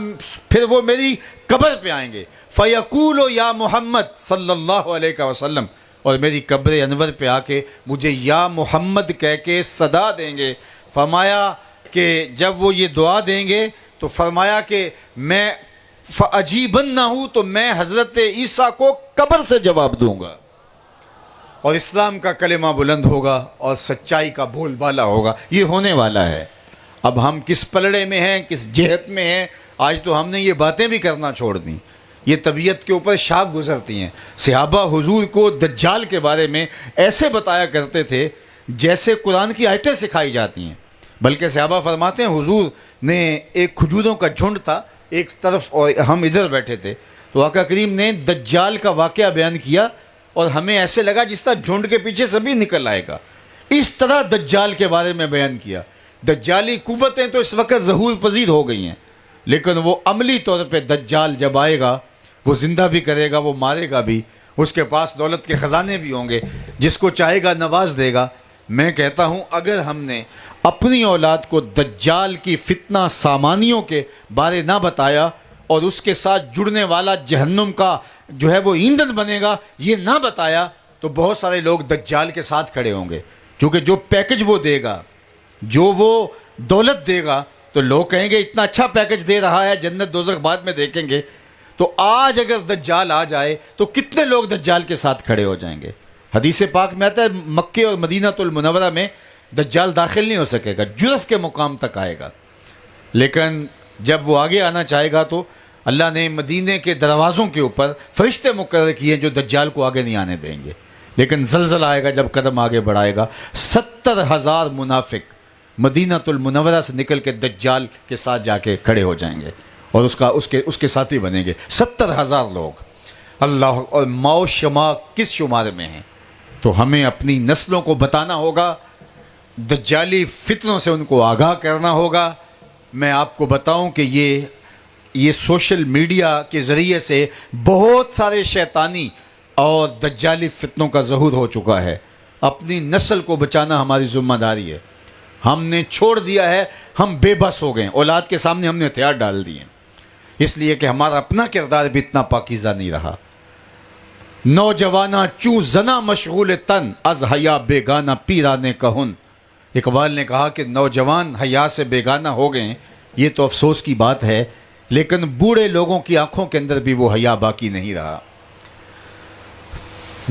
پھر وہ میری قبر پہ آئیں گے، فیقول یا محمد صلی اللہ علیہ وسلم، اور میری قبر انور پہ آ کے مجھے یا محمد کہہ کے صدا دیں گے۔ فرمایا کہ جب وہ یہ دعا دیں گے تو فرمایا کہ میں فَأَجِيبَنَّهُ ہوں تو میں حضرت عیسیٰ کو قبر سے جواب دوں گا، اور اسلام کا کلمہ بلند ہوگا اور سچائی کا بول بالا ہوگا۔ یہ ہونے والا ہے۔ اب ہم کس پلڑے میں ہیں، کس جہت میں ہیں، آج تو ہم نے یہ باتیں بھی کرنا چھوڑ دیں، یہ طبیعت کے اوپر شاخ گزرتی ہیں۔ صحابہ حضور کو دجال کے بارے میں ایسے بتایا کرتے تھے جیسے قرآن کی آیتیں سکھائی جاتی ہیں۔ بلکہ صحابہ فرماتے ہیں حضور نے ایک کھجوروں کا جھنڈ تھا ایک طرف اور ہم ادھر بیٹھے تھے، تو آقا کریم نے دجال کا واقعہ بیان کیا اور ہمیں ایسے لگا جس طرح جھنڈ کے پیچھے سبھی نکل آئے گا، اس طرح دجال کے بارے میں بیان کیا۔ دجالی قوتیں تو اس وقت ظہور پذیر ہو گئی ہیں، لیکن وہ عملی طور پہ دجال جب آئے گا وہ زندہ بھی کرے گا، وہ مارے گا بھی، اس کے پاس دولت کے خزانے بھی ہوں گے، جس کو چاہے گا نواز دے گا۔ میں کہتا ہوں اگر ہم نے اپنی اولاد کو دجال کی فتنہ سامانیوں کے بارے نہ بتایا اور اس کے ساتھ جڑنے والا جہنم کا جو ہے وہ ایندھن بنے گا یہ نہ بتایا، تو بہت سارے لوگ دجال کے ساتھ کھڑے ہوں گے، کیونکہ جو پیکج وہ دے گا، جو وہ دولت دے گا، تو لوگ کہیں گے اتنا اچھا پیکج دے رہا ہے، جنت دوزخ بعد میں دیکھیں گے۔ تو آج اگر دجال آ جائے تو کتنے لوگ دجال کے ساتھ کھڑے ہو جائیں گے؟ حدیث پاک میں آتا ہے مکے اور مدینہ المنورہ میں دجال داخل نہیں ہو سکے گا، جرف کے مقام تک آئے گا، لیکن جب وہ آگے آنا چاہے گا تو اللہ نے مدینے کے دروازوں کے اوپر فرشتے مقرر کیے جو دجال کو آگے نہیں آنے دیں گے۔ لیکن زلزلہ آئے گا جب قدم آگے بڑھائے گا، 70,000 منافق مدینہ المنورہ سے نکل کے دجال کے ساتھ جا کے کھڑے ہو جائیں گے اور اس کے ساتھی بنیں گے 70,000 لوگ۔ اللہ، اور ماؤ شما کس شمار میں ہیں؟ تو ہمیں اپنی نسلوں کو بتانا ہوگا، دجالی فتنوں سے ان کو آگاہ کرنا ہوگا۔ میں آپ کو بتاؤں کہ یہ سوشل میڈیا کے ذریعے سے بہت سارے شیطانی اور دجالی فتنوں کا ظہور ہو چکا ہے۔ اپنی نسل کو بچانا ہماری ذمہ داری ہے۔ ہم نے چھوڑ دیا ہے، ہم بے بس ہو گئے، اولاد کے سامنے ہم نے ہتھیار ڈال دیے، اس لیے کہ ہمارا اپنا کردار بھی اتنا پاکیزہ نہیں رہا۔ نوجوانہ چوں زنا مشغول تن از حیا بیگانہ پیرانے کہن، اقبال نے کہا کہ نوجوان حیا سے بیگانہ ہو گئے، یہ تو افسوس کی بات ہے، لیکن بوڑھے لوگوں کی آنکھوں کے اندر بھی وہ حیا باقی نہیں رہا۔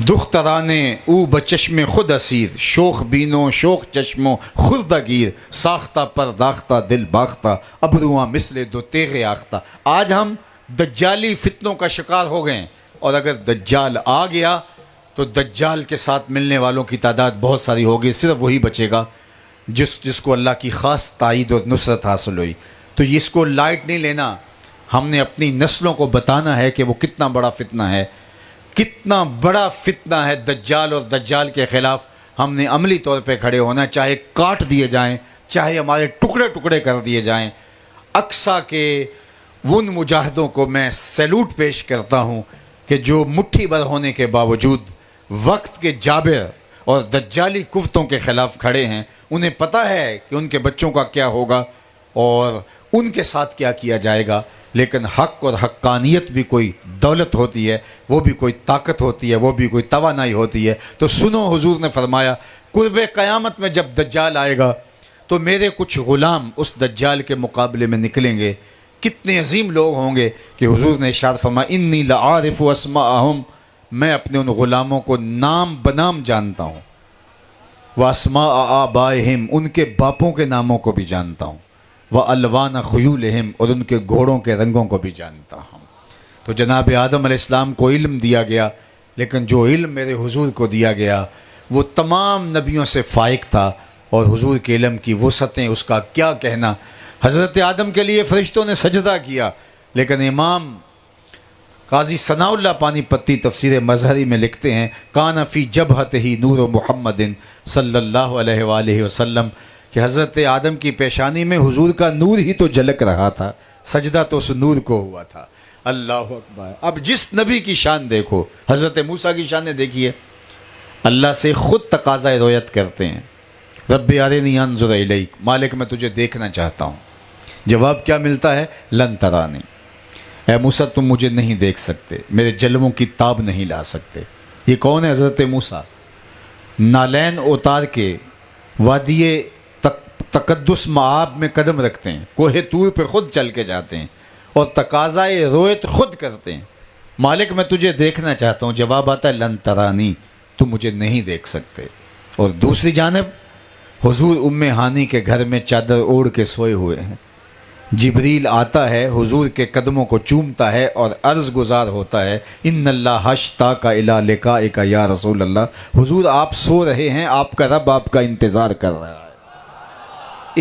دخترانے او بچشم خود اسیر، شوخ بینوں شوخ چشموں خردہ گیر، ساختہ پرداختہ دل باختہ ابرواں مثل دو تیغ آختہ۔ آج ہم دجالی فتنوں کا شکار ہو گئے ہیں، اور اگر دجال آ گیا تو دجال کے ساتھ ملنے والوں کی تعداد بہت ساری ہوگی، صرف وہی بچے گا جس کو اللہ کی خاص تائید اور نصرت حاصل ہوئی۔ تو اس کو لائٹ نہیں لینا، ہم نے اپنی نسلوں کو بتانا ہے کہ وہ کتنا بڑا فتنہ ہے، کتنا بڑا فتنہ ہے دجال، اور دجال کے خلاف ہم نے عملی طور پہ کھڑے ہونا، چاہے کاٹ دیے جائیں، چاہے ہمارے ٹکڑے ٹکڑے کر دیے جائیں۔ اقصیٰ کے ان مجاہدوں کو میں سیلوٹ پیش کرتا ہوں کہ جو مٹھی بھر ہونے کے باوجود وقت کے جابر اور دجالی قوتوں کے خلاف کھڑے ہیں۔ انہیں پتہ ہے کہ ان کے بچوں کا کیا ہوگا اور ان کے ساتھ کیا کیا جائے گا، لیکن حق اور حقانیت بھی کوئی دولت ہوتی ہے، وہ بھی کوئی طاقت ہوتی ہے، وہ بھی کوئی توانائی ہوتی ہے۔ تو سنو، حضور نے فرمایا قرب قیامت میں جب دجال آئے گا تو میرے کچھ غلام اس دجال کے مقابلے میں نکلیں گے کتنے عظیم لوگ ہوں گے کہ حضور نے ارشاد فرمایا انی لعارف اسماءہم، میں اپنے ان غلاموں کو نام بنام جانتا ہوں، واسماء آبائہم، ان کے باپوں کے ناموں کو بھی جانتا ہوں، والوان خیولہم، اور ان کے گھوڑوں کے رنگوں کو بھی جانتا ہوں۔ تو جناب آدم علیہ السلام کو علم دیا گیا، لیکن جو علم میرے حضور کو دیا گیا وہ تمام نبیوں سے فائق تھا، اور حضور کے علم کی وسعتیں، اس کا کیا کہنا۔ حضرت آدم کے لیے فرشتوں نے سجدہ کیا، لیکن امام قاضی ثناء اللہ پانی پتی تفسیر مظہری میں لکھتے ہیں کان فی جبہتہ نور محمد صلی اللہ علیہ وآلہ وسلم، کہ حضرت آدم کی پیشانی میں حضور کا نور ہی تو جھلک رہا تھا، سجدہ تو اس نور کو ہوا تھا۔ اللہ اکبر۔ اب جس نبی کی شان دیکھو، حضرت موسیٰ کی شان دیکھیے، اللہ سے خود تقاضا رویت کرتے ہیں، رب ارنی انظر الیک، مالک میں تجھے دیکھنا چاہتا ہوں۔ جواب کیا ملتا ہے؟ لن ترانی، اے موسیٰ تم مجھے نہیں دیکھ سکتے، میرے جلووں کی تاب نہیں لا سکتے۔ یہ کون ہے؟ حضرت موسیٰ نالین اتار کے وادی تقدس معاب میں قدم رکھتے ہیں، کوہ طور پہ خود چل کے جاتے ہیں اور تقاضائے رویت خود کرتے ہیں، مالک میں تجھے دیکھنا چاہتا ہوں۔ جواب آتا ہے لن ترانی، تم مجھے نہیں دیکھ سکتے۔ اور دوسری جانب حضور ام ہانی کے گھر میں چادر اوڑھ کے سوئے ہوئے ہیں، جبریل آتا ہے، حضور کے قدموں کو چومتا ہے اور عرض گزار ہوتا ہے ان اللہ اشتاق الی لقائک یا رسول اللہ، حضور آپ سو رہے ہیں، آپ کا رب آپ کا انتظار کر رہا ہے۔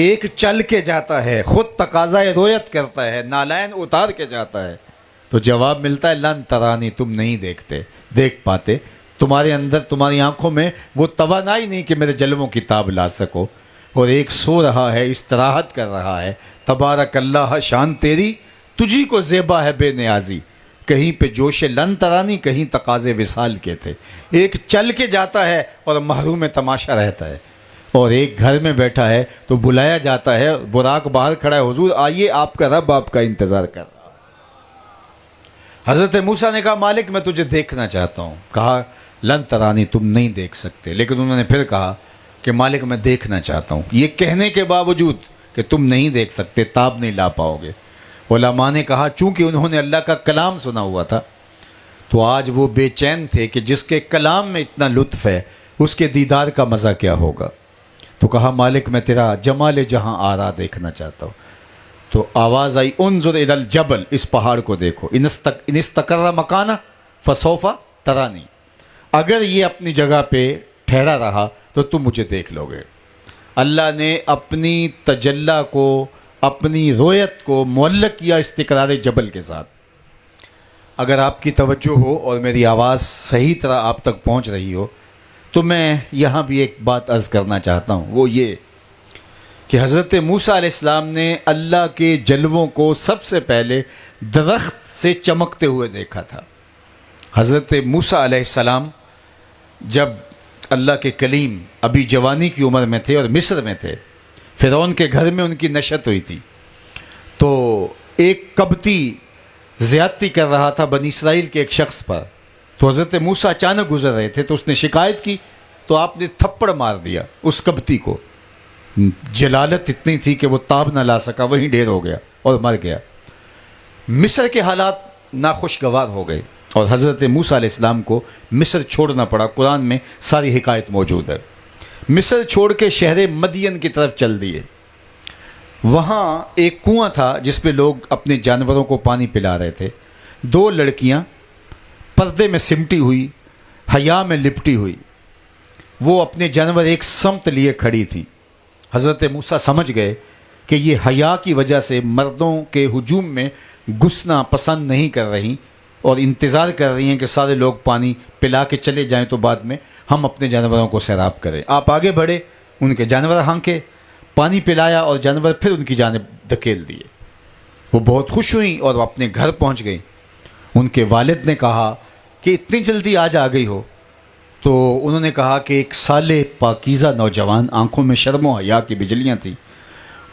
ایک چل کے جاتا ہے، خود تقاضائے رویت کرتا ہے، نالین اتار کے جاتا ہے، تو جواب ملتا ہے لن ترانی، تم نہیں دیکھ پاتے، تمہارے اندر، تمہاری آنکھوں میں وہ توانائی نہیں کہ میرے جلووں کی تاب لا سکو۔ اور ایک سو رہا ہے، استراحت کر رہا ہے، تبارک اللہ شان تیری، تجھی کو زیبا ہے بے نیازی، کہیں پہ جوش لن ترانی، کہیں تقاضے وصال کے تھے۔ ایک چل کے جاتا ہے اور محروم تماشا رہتا ہے، اور ایک گھر میں بیٹھا ہے تو بلایا جاتا ہے، براق باہر کھڑا ہے، حضور آئیے، آپ کا رب آپ کا انتظار کر رہا ہے۔ حضرت موسیٰ نے کہا مالک میں تجھے دیکھنا چاہتا ہوں، کہا لن ترانی، تم نہیں دیکھ سکتے، لیکن انہوں نے پھر کہا کہ مالک میں دیکھنا چاہتا ہوں۔ یہ کہنے کے باوجود کہ تم نہیں دیکھ سکتے، تاب نہیں لا پاؤ گے، علماء نے کہا چونکہ انہوں نے اللہ کا کلام سنا ہوا تھا تو آج وہ بے چین تھے کہ جس کے کلام میں اتنا لطف ہے اس کے دیدار کا مزہ کیا ہوگا۔ تو کہا مالک میں تیرا جمال جہاں آرا دیکھنا چاہتا ہوں۔ تو آواز آئی انظر الی الجبل، اس پہاڑ کو دیکھو، ان استقر مکانہ فسوف ترانی، اگر یہ اپنی جگہ پہ ٹھہرا رہا تو تم مجھے دیکھ لو گے۔ اللہ نے اپنی تجلی کو، اپنی رویت کو معلق کیا استقرار جبل کے ساتھ۔ اگر آپ کی توجہ ہو اور میری آواز صحیح طرح آپ تک پہنچ رہی ہو تو میں یہاں بھی ایک بات عرض کرنا چاہتا ہوں، وہ یہ کہ حضرت موسیٰ علیہ السلام نے اللہ کے جلووں کو سب سے پہلے درخت سے چمکتے ہوئے دیکھا تھا۔ حضرت موسیٰ علیہ السلام جب اللہ کے کلیم ابھی جوانی کی عمر میں تھے اور مصر میں تھے، فرعون کے گھر میں ان کی نشأت ہوئی تھی، تو ایک قبطی زیادتی کر رہا تھا بنی اسرائیل کے ایک شخص پر، تو حضرت موسیٰ اچانک گزر رہے تھے تو اس نے شکایت کی، تو آپ نے تھپڑ مار دیا اس قبطی کو۔ جلالت اتنی تھی کہ وہ تاب نہ لا سکا، وہیں ڈھیر ہو گیا اور مر گیا۔ مصر کے حالات ناخوشگوار ہو گئے اور حضرت موسیٰ علیہ السلام کو مصر چھوڑنا پڑا۔ قرآن میں ساری حکایت موجود ہے۔ مصر چھوڑ کے شہر مدین کی طرف چل دیے۔ وہاں ایک کنواں تھا جس پہ لوگ اپنے جانوروں کو پانی پلا رہے تھے۔ دو لڑکیاں پردے میں سمٹی ہوئی، حیا میں لپٹی ہوئی، وہ اپنے جانور ایک سمت لیے کھڑی تھیں۔ حضرت موسیٰ سمجھ گئے کہ یہ حیا کی وجہ سے مردوں کے ہجوم میں گھسنا پسند نہیں کر رہی اور انتظار کر رہی ہیں کہ سارے لوگ پانی پلا کے چلے جائیں تو بعد میں ہم اپنے جانوروں کو سیراب کریں۔ آپ آگے بڑھے، ان کے جانور ہانکے، پانی پلایا اور جانور پھر ان کی جانب دھکیل دیے۔ وہ بہت خوش ہوئیں اور وہ اپنے گھر پہنچ گئیں۔ ان کے والد نے کہا کہ اتنی جلدی آج آ گئی ہو؟ تو انہوں نے کہا کہ ایک صالح پاکیزہ نوجوان، آنکھوں میں شرم و حیا کی بجلیاں تھیں،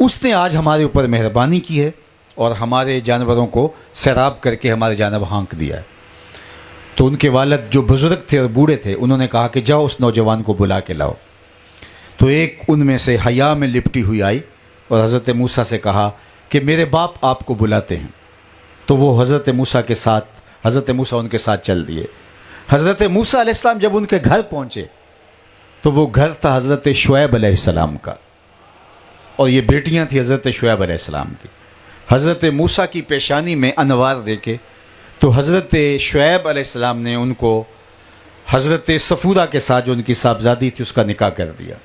اس نے آج ہمارے اوپر مہربانی کی ہے اور ہمارے جانوروں کو سیراب کر کے ہمارے جانب ہانک دیا ہے۔ تو ان کے والد جو بزرگ تھے اور بوڑھے تھے، انہوں نے کہا کہ جاؤ اس نوجوان کو بلا کے لاؤ۔ تو ایک ان میں سے حیا میں لپٹی ہوئی آئی اور حضرت موسیٰ سے کہا کہ میرے باپ آپ کو بلاتے ہیں۔ تو وہ حضرت موسیٰ ان کے ساتھ چل دیے۔ حضرت موسیٰ علیہ السلام جب ان کے گھر پہنچے تو وہ گھر تھا حضرت شعیب علیہ السلام کا، اور یہ بیٹیاں تھیں حضرت شعیب علیہ السلام کی۔ حضرت موسیٰ کی پیشانی میں انوار دیکھے تو حضرت شعیب علیہ السلام نے ان کو حضرت صفورہ کے ساتھ جو ان کی صاحبزادی تھی اس کا نکاح کر دیا۔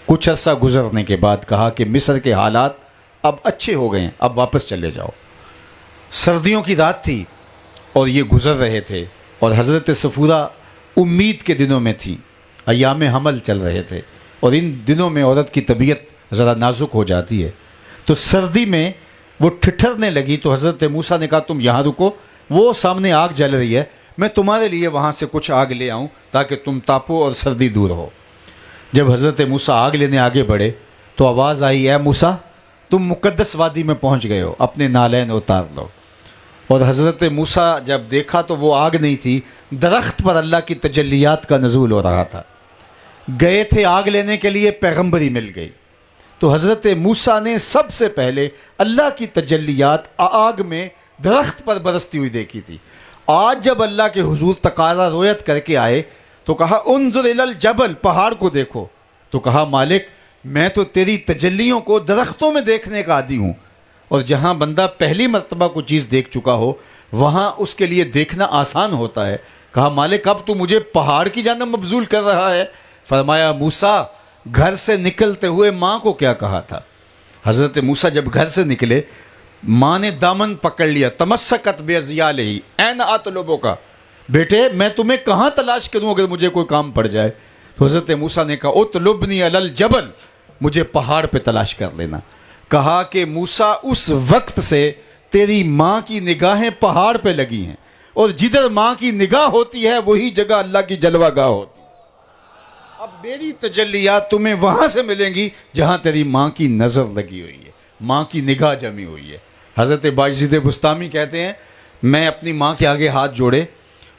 کچھ عرصہ گزرنے کے بعد کہا کہ مصر کے حالات اب اچھے ہو گئے ہیں، اب واپس چلے جاؤ۔ سردیوں کی رات تھی اور یہ گزر رہے تھے، اور حضرت صفورہ امید کے دنوں میں تھی، ایام حمل چل رہے تھے، اور ان دنوں میں عورت کی طبیعت ذرا نازک ہو جاتی ہے۔ تو سردی میں وہ ٹھٹھرنے لگی تو حضرت موسیٰ نے کہا تم یہاں رکو، وہ سامنے آگ جل رہی ہے، میں تمہارے لیے وہاں سے کچھ آگ لے آؤں تاکہ تم تاپو اور سردی دور ہو۔ جب حضرت موسیٰ آگ لینے آگے بڑھے تو آواز آئی، اے موسیٰ تم مقدس وادی میں پہنچ گئے ہو، اپنے نالین اتار لو۔ اور حضرت موسیٰ جب دیکھا تو وہ آگ نہیں تھی، درخت پر اللہ کی تجلیات کا نزول ہو رہا تھا۔ گئے تھے آگ لینے کے لیے، پیغمبری مل گئی۔ تو حضرت موسیٰ نے سب سے پہلے اللہ کی تجلیات آگ میں درخت پر برستی ہوئی دیکھی تھی۔ آج جب اللہ کے حضور تقاضا رویت کر کے آئے تو کہا انظر الی الجبل، پہاڑ کو دیکھو۔ تو کہا مالک میں تو تیری تجلیوں کو درختوں میں دیکھنے کا عادی ہوں، اور جہاں بندہ پہلی مرتبہ کوئی چیز دیکھ چکا ہو وہاں اس کے لیے دیکھنا آسان ہوتا ہے۔ کہا مالک اب تو مجھے پہاڑ کی جانب مبذول کر رہا ہے۔ فرمایا موسیٰ گھر سے نکلتے ہوئے ماں کو کیا کہا تھا؟ حضرت موسیٰ جب گھر سے نکلے ماں نے دامن پکڑ لیا، تمسکت بعضیالہ، این اطلبک، بیٹے میں تمہیں کہاں تلاش کروں اگر مجھے کوئی کام پڑ جائے؟ تو حضرت موسیٰ نے کہا اطلبنی علی الجبل، مجھے پہاڑ پہ تلاش کر لینا۔ کہا کہ موسیٰ اس وقت سے تیری ماں کی نگاہیں پہاڑ پہ لگی ہیں، اور جدھر ماں کی نگاہ ہوتی ہے وہی جگہ اللہ کی جلوہ گاہ ہوتی ہے۔ اب میری تجلیات تمہیں وہاں سے ملیں گی جہاں تیری ماں کی نظر لگی ہوئی ہے، ماں کی نگاہ جمی ہوئی ہے۔ حضرت بایزید بسطامی کہتے ہیں میں اپنی ماں کے آگے ہاتھ جوڑے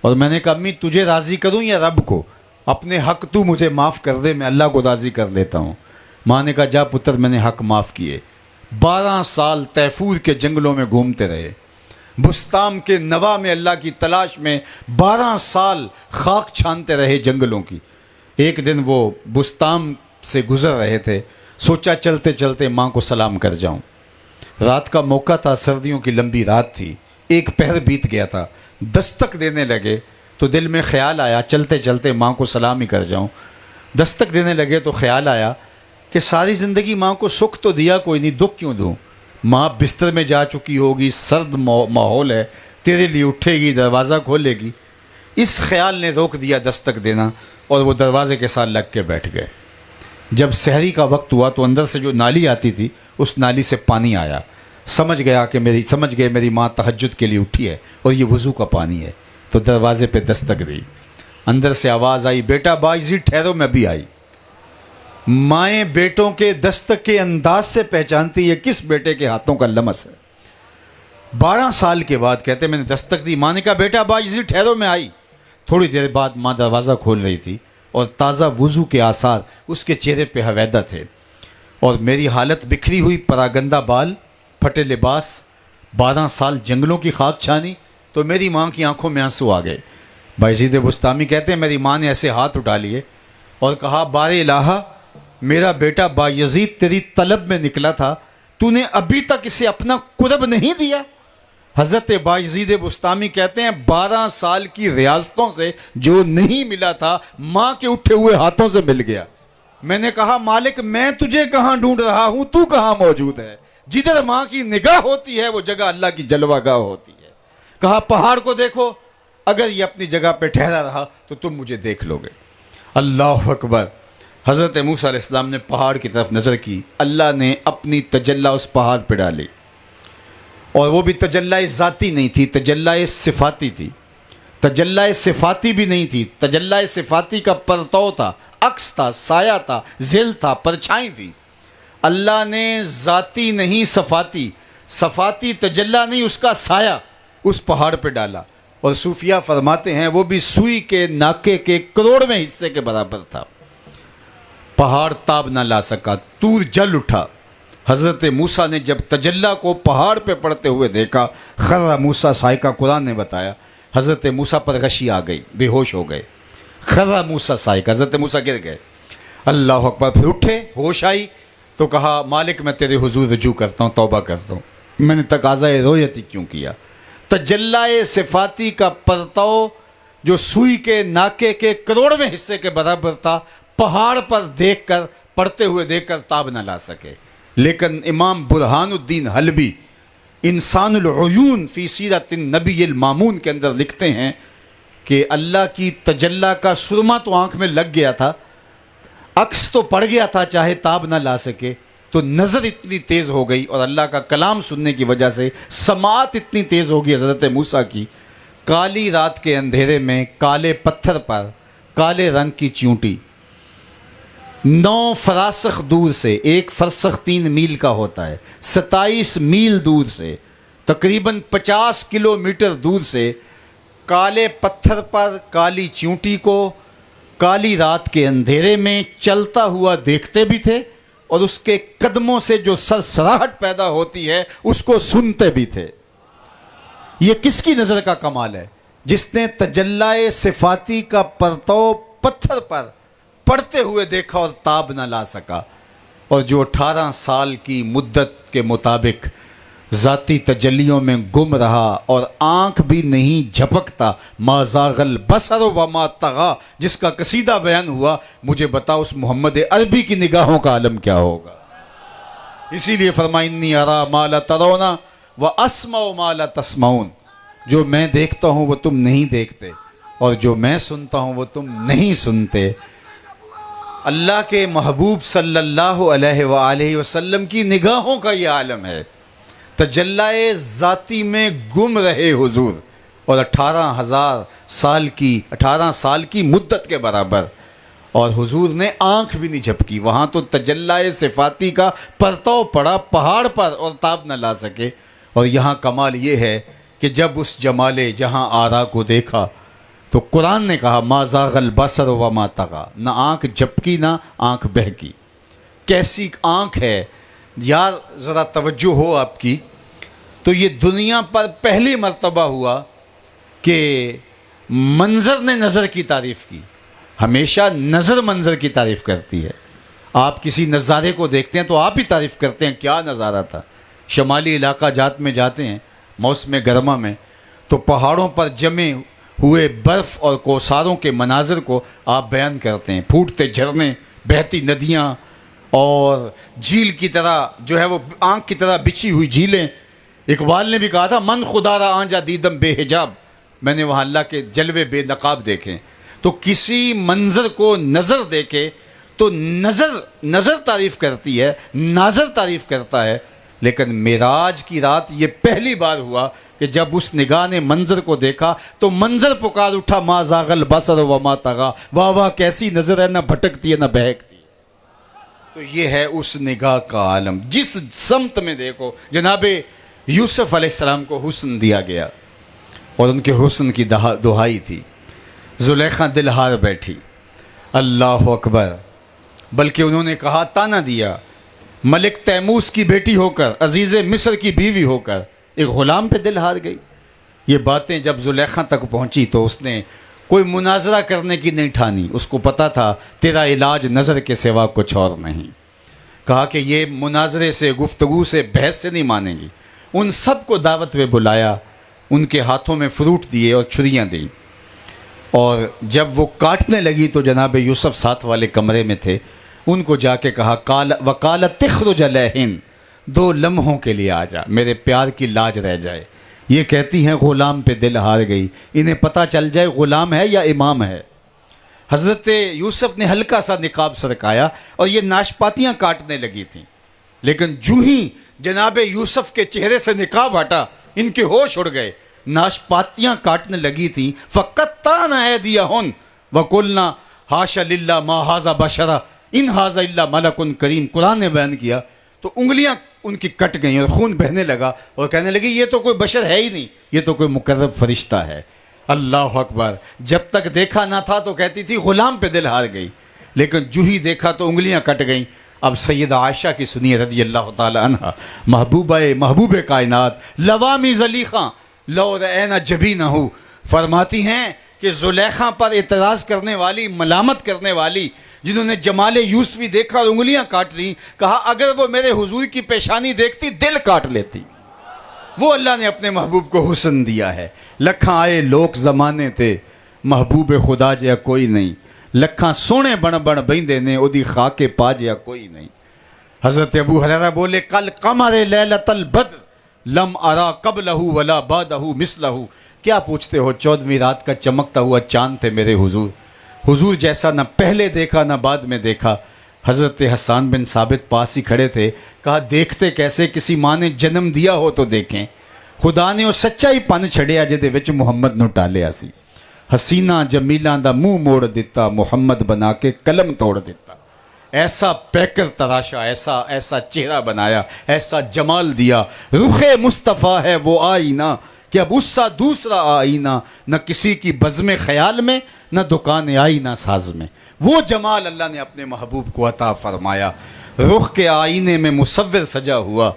اور میں نے کہا امی تجھے راضی کروں یا رب کو؟ اپنے حق تو مجھے معاف کر دے، میں اللہ کو راضی کر لیتا ہوں۔ ماں نے کہا جا پتر میں نے حق معاف کیے۔ 12 سال تیفور کے جنگلوں میں گھومتے رہے، بستام کے نوا میں اللہ کی تلاش میں 12 سال خاک چھانتے رہے جنگلوں کی۔ ایک دن وہ بستام سے گزر رہے تھے، سوچا چلتے چلتے ماں کو سلام کر جاؤں۔ رات کا موقع تھا، سردیوں کی لمبی رات تھی، ایک پہر بیت گیا تھا۔ دستک دینے لگے تو دل میں خیال آیا چلتے چلتے ماں کو سلام ہی کر جاؤں۔ دستک دینے لگے تو خیال آیا کہ ساری زندگی ماں کو سکھ تو دیا کوئی نہیں، دکھ کیوں دوں؟ ماں بستر میں جا چکی ہوگی، سرد ماحول ہے، تیرے لیے اٹھے گی، دروازہ کھولے گی۔ اس خیال نے روک دیا دستک دینا، اور وہ دروازے کے ساتھ لگ کے بیٹھ گئے۔ جب سحری کا وقت ہوا تو اندر سے جو نالی آتی تھی اس نالی سے پانی آیا۔ سمجھ گئے میری ماں تہجد کے لیے اٹھی ہے اور یہ وضو کا پانی ہے، تو دروازے پہ دستک دی۔ اندر سے آواز آئی بیٹا بایزید ٹھہرو، میں بھی آئی۔ مائیں بیٹوں کے دستک کے انداز سے پہچانتی ہے کس بیٹے کے ہاتھوں کا لمس ہے۔ 12 سال کے بعد کہتے میں نے دستک دی، ماں نے کہا بیٹا بایزید ٹھہرو، میں آئی۔ تھوڑی دیر بعد ماں دروازہ کھول رہی تھی اور تازہ وضو کے آثار اس کے چہرے پہ حویدہ تھے، اور میری حالت بکھری ہوئی، پراگندہ بال، پھٹے لباس، 12 سال جنگلوں کی خاک چھانی، تو میری ماں کی آنکھوں میں آنسو آ گئے۔ بایزید بسطامی کہتے ہیں میری ماں نے ایسے ہاتھ اٹھا لیے اور کہا بار الہا، میرا بیٹا بایزید تیری طلب میں نکلا تھا، تو نے ابھی تک اسے اپنا قرب نہیں دیا۔ حضرت بایزید بسطامی کہتے ہیں 12 سال کی ریاستوں سے جو نہیں ملا تھا ماں کے اٹھے ہوئے ہاتھوں سے مل گیا۔ میں نے کہا مالک میں تجھے کہاں ڈھونڈ رہا ہوں، تو کہاں موجود ہے؟ جدھر ماں کی نگاہ ہوتی ہے وہ جگہ اللہ کی جلوہ گاہ ہوتی ہے۔ کہا پہاڑ کو دیکھو، اگر یہ اپنی جگہ پہ ٹھہرا رہا تو تم مجھے دیکھ لو گے۔ اللہ اکبر۔ حضرت موسیٰ علیہ السلام نے پہاڑ کی طرف نظر کی، اللہ نے اپنی تجلی اس پہاڑ پہ ڈالی، اور وہ بھی تجلی ذاتی نہیں تھی، تجلی صفاتی تھی۔ تجلی صفاتی بھی نہیں تھی، تجلی صفاتی کا پرتو تھا، عکس تھا، سایہ تھا، ظل تھا، پرچھائی تھی۔ اللہ نے ذاتی نہیں صفاتی تجلی نہیں، اس کا سایہ اس پہاڑ پہ ڈالا، اور صوفیہ فرماتے ہیں وہ بھی سوئی کے ناکے کے کروڑویں حصے کے برابر تھا۔ پہاڑ تاب نہ لا سکا، طور جل اٹھا، حضرت موسیٰ نے جب تجلی کو پہاڑ پہ پڑتے ہوئے دیکھا، خر موسیٰ صائقہ، قرآن نے بتایا حضرت موسیٰ پر غشی آ گئی، بے ہوش ہو گئے، خر موسیٰ صائقہ، حضرت موسیٰ گر گئے۔ اللہ اکبر، پھر اٹھے، ہوش آئی تو کہا مالک میں تیرے حضور رجوع کرتا ہوں، توبہ کرتا ہوں، میں نے تقاضۂ رویت ہی کیوں کیا۔ تجلی صفاتی کا پرتو جو سوئی کے ناکے کے کروڑویں حصے کے برابر تھا، پہاڑ پر دیکھ کر، پڑھتے ہوئے دیکھ کر تاب نہ لا سکے۔ لیکن امام برہان الدین حلبی انسان العیون فی سیرت النبی المامون کے اندر لکھتے ہیں کہ اللہ کی تجلی کا سرما تو آنکھ میں لگ گیا تھا، عکس تو پڑ گیا تھا، چاہے تاب نہ لا سکے، تو نظر اتنی تیز ہو گئی اور اللہ کا کلام سننے کی وجہ سے سماعت اتنی تیز ہو گئی حضرت موسیٰ کی، کالی رات کے اندھیرے میں کالے پتھر پر کالے رنگ کی چیونٹی 9 فراسخ دور سے، 1 فرسخ 3 میل کا ہوتا ہے، 27 میل دور سے، تقریباً 50 کلومیٹر دور سے کالے پتھر پر کالی چیونٹی کو کالی رات کے اندھیرے میں چلتا ہوا دیکھتے بھی تھے، اور اس کے قدموں سے جو سرسراہٹ پیدا ہوتی ہے اس کو سنتے بھی تھے۔ یہ کس کی نظر کا کمال ہے؟ جس نے تجلی صفاتی کا پرتو پتھر پر پڑھتے ہوئے دیکھا اور تاب نہ لا سکا، اور جو 18 سال کی مدت کے مطابق ذاتی تجلیوں میں گم رہا اور آنکھ بھی نہیں جھپکتا، ما زاغ البصر وما طغى، جس کا قصیدہ بیان ہوا، مجھے بتاؤ اس محمد عربی کی نگاہوں کا عالم کیا ہوگا۔ اسی لیے فرمایا انی ارا ما لا ترون واسمع ما لا تسمعون، جو میں دیکھتا ہوں وہ تم نہیں دیکھتے، اور جو میں سنتا ہوں وہ تم نہیں سنتے۔ اللہ کے محبوب صلی اللہ علیہ وآلہ وسلم کی نگاہوں کا یہ عالم ہے۔ تجلی ذاتی میں گم رہے حضور، اور 18 سال کی مدت کے برابر، اور حضور نے آنکھ بھی نہیں جھپکی۔ وہاں تو تجلی صفاتی کا پرتو پڑا پہاڑ پر اور تاب نہ لا سکے، اور یہاں کمال یہ ہے کہ جب اس جمال جہاں آرا کو دیکھا تو قرآن نے کہا ما زاغ البصر وما طغى، نہ آنکھ جھپکی نہ آنکھ بہکی۔ کیسی آنکھ ہے یار، ذرا توجہ ہو آپ کی، تو یہ دنیا پر پہلی مرتبہ ہوا کہ منظر نے نظر کی تعریف کی۔ ہمیشہ نظر منظر کی تعریف کرتی ہے۔ آپ کسی نظارے کو دیکھتے ہیں تو آپ ہی تعریف کرتے ہیں کیا نظارہ تھا۔ شمالی علاقہ جات میں جاتے ہیں موسم گرما میں، تو پہاڑوں پر جمے ہوئے برف اور کوثاروں کے مناظر کو آپ بیان کرتے ہیں، پھوٹتے جھرنے، بہتی ندیاں، اور جھیل کی طرح جو ہے وہ آنکھ کی طرح بچھی ہوئی جھیلیں۔ اقبال نے بھی کہا تھا من خدارا آنجا دیدم بے حجاب، میں نے وہاں اللہ کے جلوے بے نقاب دیکھے۔ تو کسی منظر کو نظر دیکھے تو نظر تعریف کرتی ہے، ناظر تعریف کرتا ہے، لیکن معراج کی رات یہ پہلی بار ہوا کہ جب اس نگاہ نے منظر کو دیکھا تو منظر پکار اٹھا ما زاغ البصر وما طغى، واہ واہ کیسی نظر ہے، نہ بھٹکتی ہے نہ بہکتی۔ تو یہ ہے اس نگاہ کا عالم۔ جس سمت میں دیکھو، جناب یوسف علیہ السلام کو حسن دیا گیا، اور ان کے حسن کی دہائی تھی۔ زلیخا دل ہار بیٹھی، اللہ اکبر، بلکہ انہوں نے کہا، تانا دیا، ملک تیموس کی بیٹی ہو کر، عزیز مصر کی بیوی ہو کر ایک غلام پہ دل ہار گئی۔ یہ باتیں جب زلیخا تک پہنچی تو اس نے کوئی مناظرہ کرنے کی نہیں ٹھانی، اس کو پتا تھا تیرا علاج نظر کے سوا کچھ اور نہیں۔ کہا کہ یہ مناظرے سے، گفتگو سے، بحث سے نہیں مانیں گی۔ ان سب کو دعوت پہ بلایا، ان کے ہاتھوں میں فروٹ دیے اور چھریاں دیں، اور جب وہ کاٹنے لگی تو جناب یوسف ساتھ والے کمرے میں تھے، ان کو جا کے کہا وقالت تخرج لہن، 2 لمحوں کے لیے آ جا، میرے پیار کی لاج رہ جائے۔ یہ کہتی ہیں غلام پہ دل ہار گئی، انہیں پتہ چل جائے غلام ہے یا امام ہے۔ حضرت یوسف نے ہلکا سا نقاب سرکایا اور یہ ناشپاتیاں کاٹنے لگی تھیں، لیکن جو ہی جناب یوسف کے چہرے سے نقاب ہٹا ان کے ہوش اڑ گئے، ناشپاتیاں کاٹنے لگی تھیں۔ فَقَطَّعْنَ أَيْدِيَهُنَّ وَقُلْنَا حَاشَ لِلَّهِ مَا هَٰذَا بَشَرًا إِنْ هَٰذَا إِلَّا مَلَكٌ كَرِيمٌ۔ قرآن نے بیان کیا تو انگلیاں ان کی کٹ گئیں اور خون بہنے لگا، اور کہنے لگی یہ تو کوئی بشر ہے ہی نہیں، یہ تو کوئی مقرب فرشتہ ہے۔ اللہ اکبر، جب تک دیکھا نہ تھا تو کہتی تھی غلام پہ دل ہار گئی، لیکن جو ہی دیکھا تو انگلیاں کٹ گئیں۔ اب سیدہ عائشہ کی سنیے رضی اللہ تعالی عنہ، محبوب کائنات لوامی زلیخاں لو رأینا جبینہ، فرماتی ہیں کہ زلیخا پر اعتراض کرنے والی، ملامت کرنے والی، جنہوں نے جمال یوسفی دیکھا اور انگلیاں کاٹ لیں، کہا اگر وہ میرے حضور کی پیشانی دیکھتی دل کاٹ لیتی۔ وہ اللہ نے اپنے محبوب کو حسن دیا ہے۔ لکھاں آئے لوک زمانے تے محبوب خدا جیا کوئی نہیں، لکھاں سونے بن بن بیندے نے اودی خاک پا جیا کوئی نہیں۔ حضرت ابو ہریرہ بولے کل قمر لیلۃ البدر لم ارا قبلہ ولا بعدہ مثلہ، کیا پوچھتے ہو 14ویں رات کا چمکتا ہوا چاند تھے میرے حضور، حضور جیسا نہ پہلے دیکھا نہ بعد میں دیکھا۔ حضرت حسان بن ثابت پاس ہی کھڑے تھے، کہا دیکھتے کیسے، کسی ماں نے جنم دیا ہو تو دیکھیں، خدا نے وہ سچا ہی پن چھڑیا جدے وچ محمد نو ٹالیا سی، حسینہ جمیلاں دا منہ موڑ دیتا، محمد بنا کے قلم توڑ دیتا۔ ایسا پیکر تراشا، ایسا چہرہ بنایا، ایسا جمال دیا، رخ مصطفیٰ ہے وہ آئینہ کہ اب اس سا دوسرا آئینہ، نہ کسی کی بزم خیال میں نہ دکان آئینہ ساز میں۔ وہ جمال اللہ نے اپنے محبوب کو عطا فرمایا۔ رخ کے آئینے میں مصور سجا ہوا،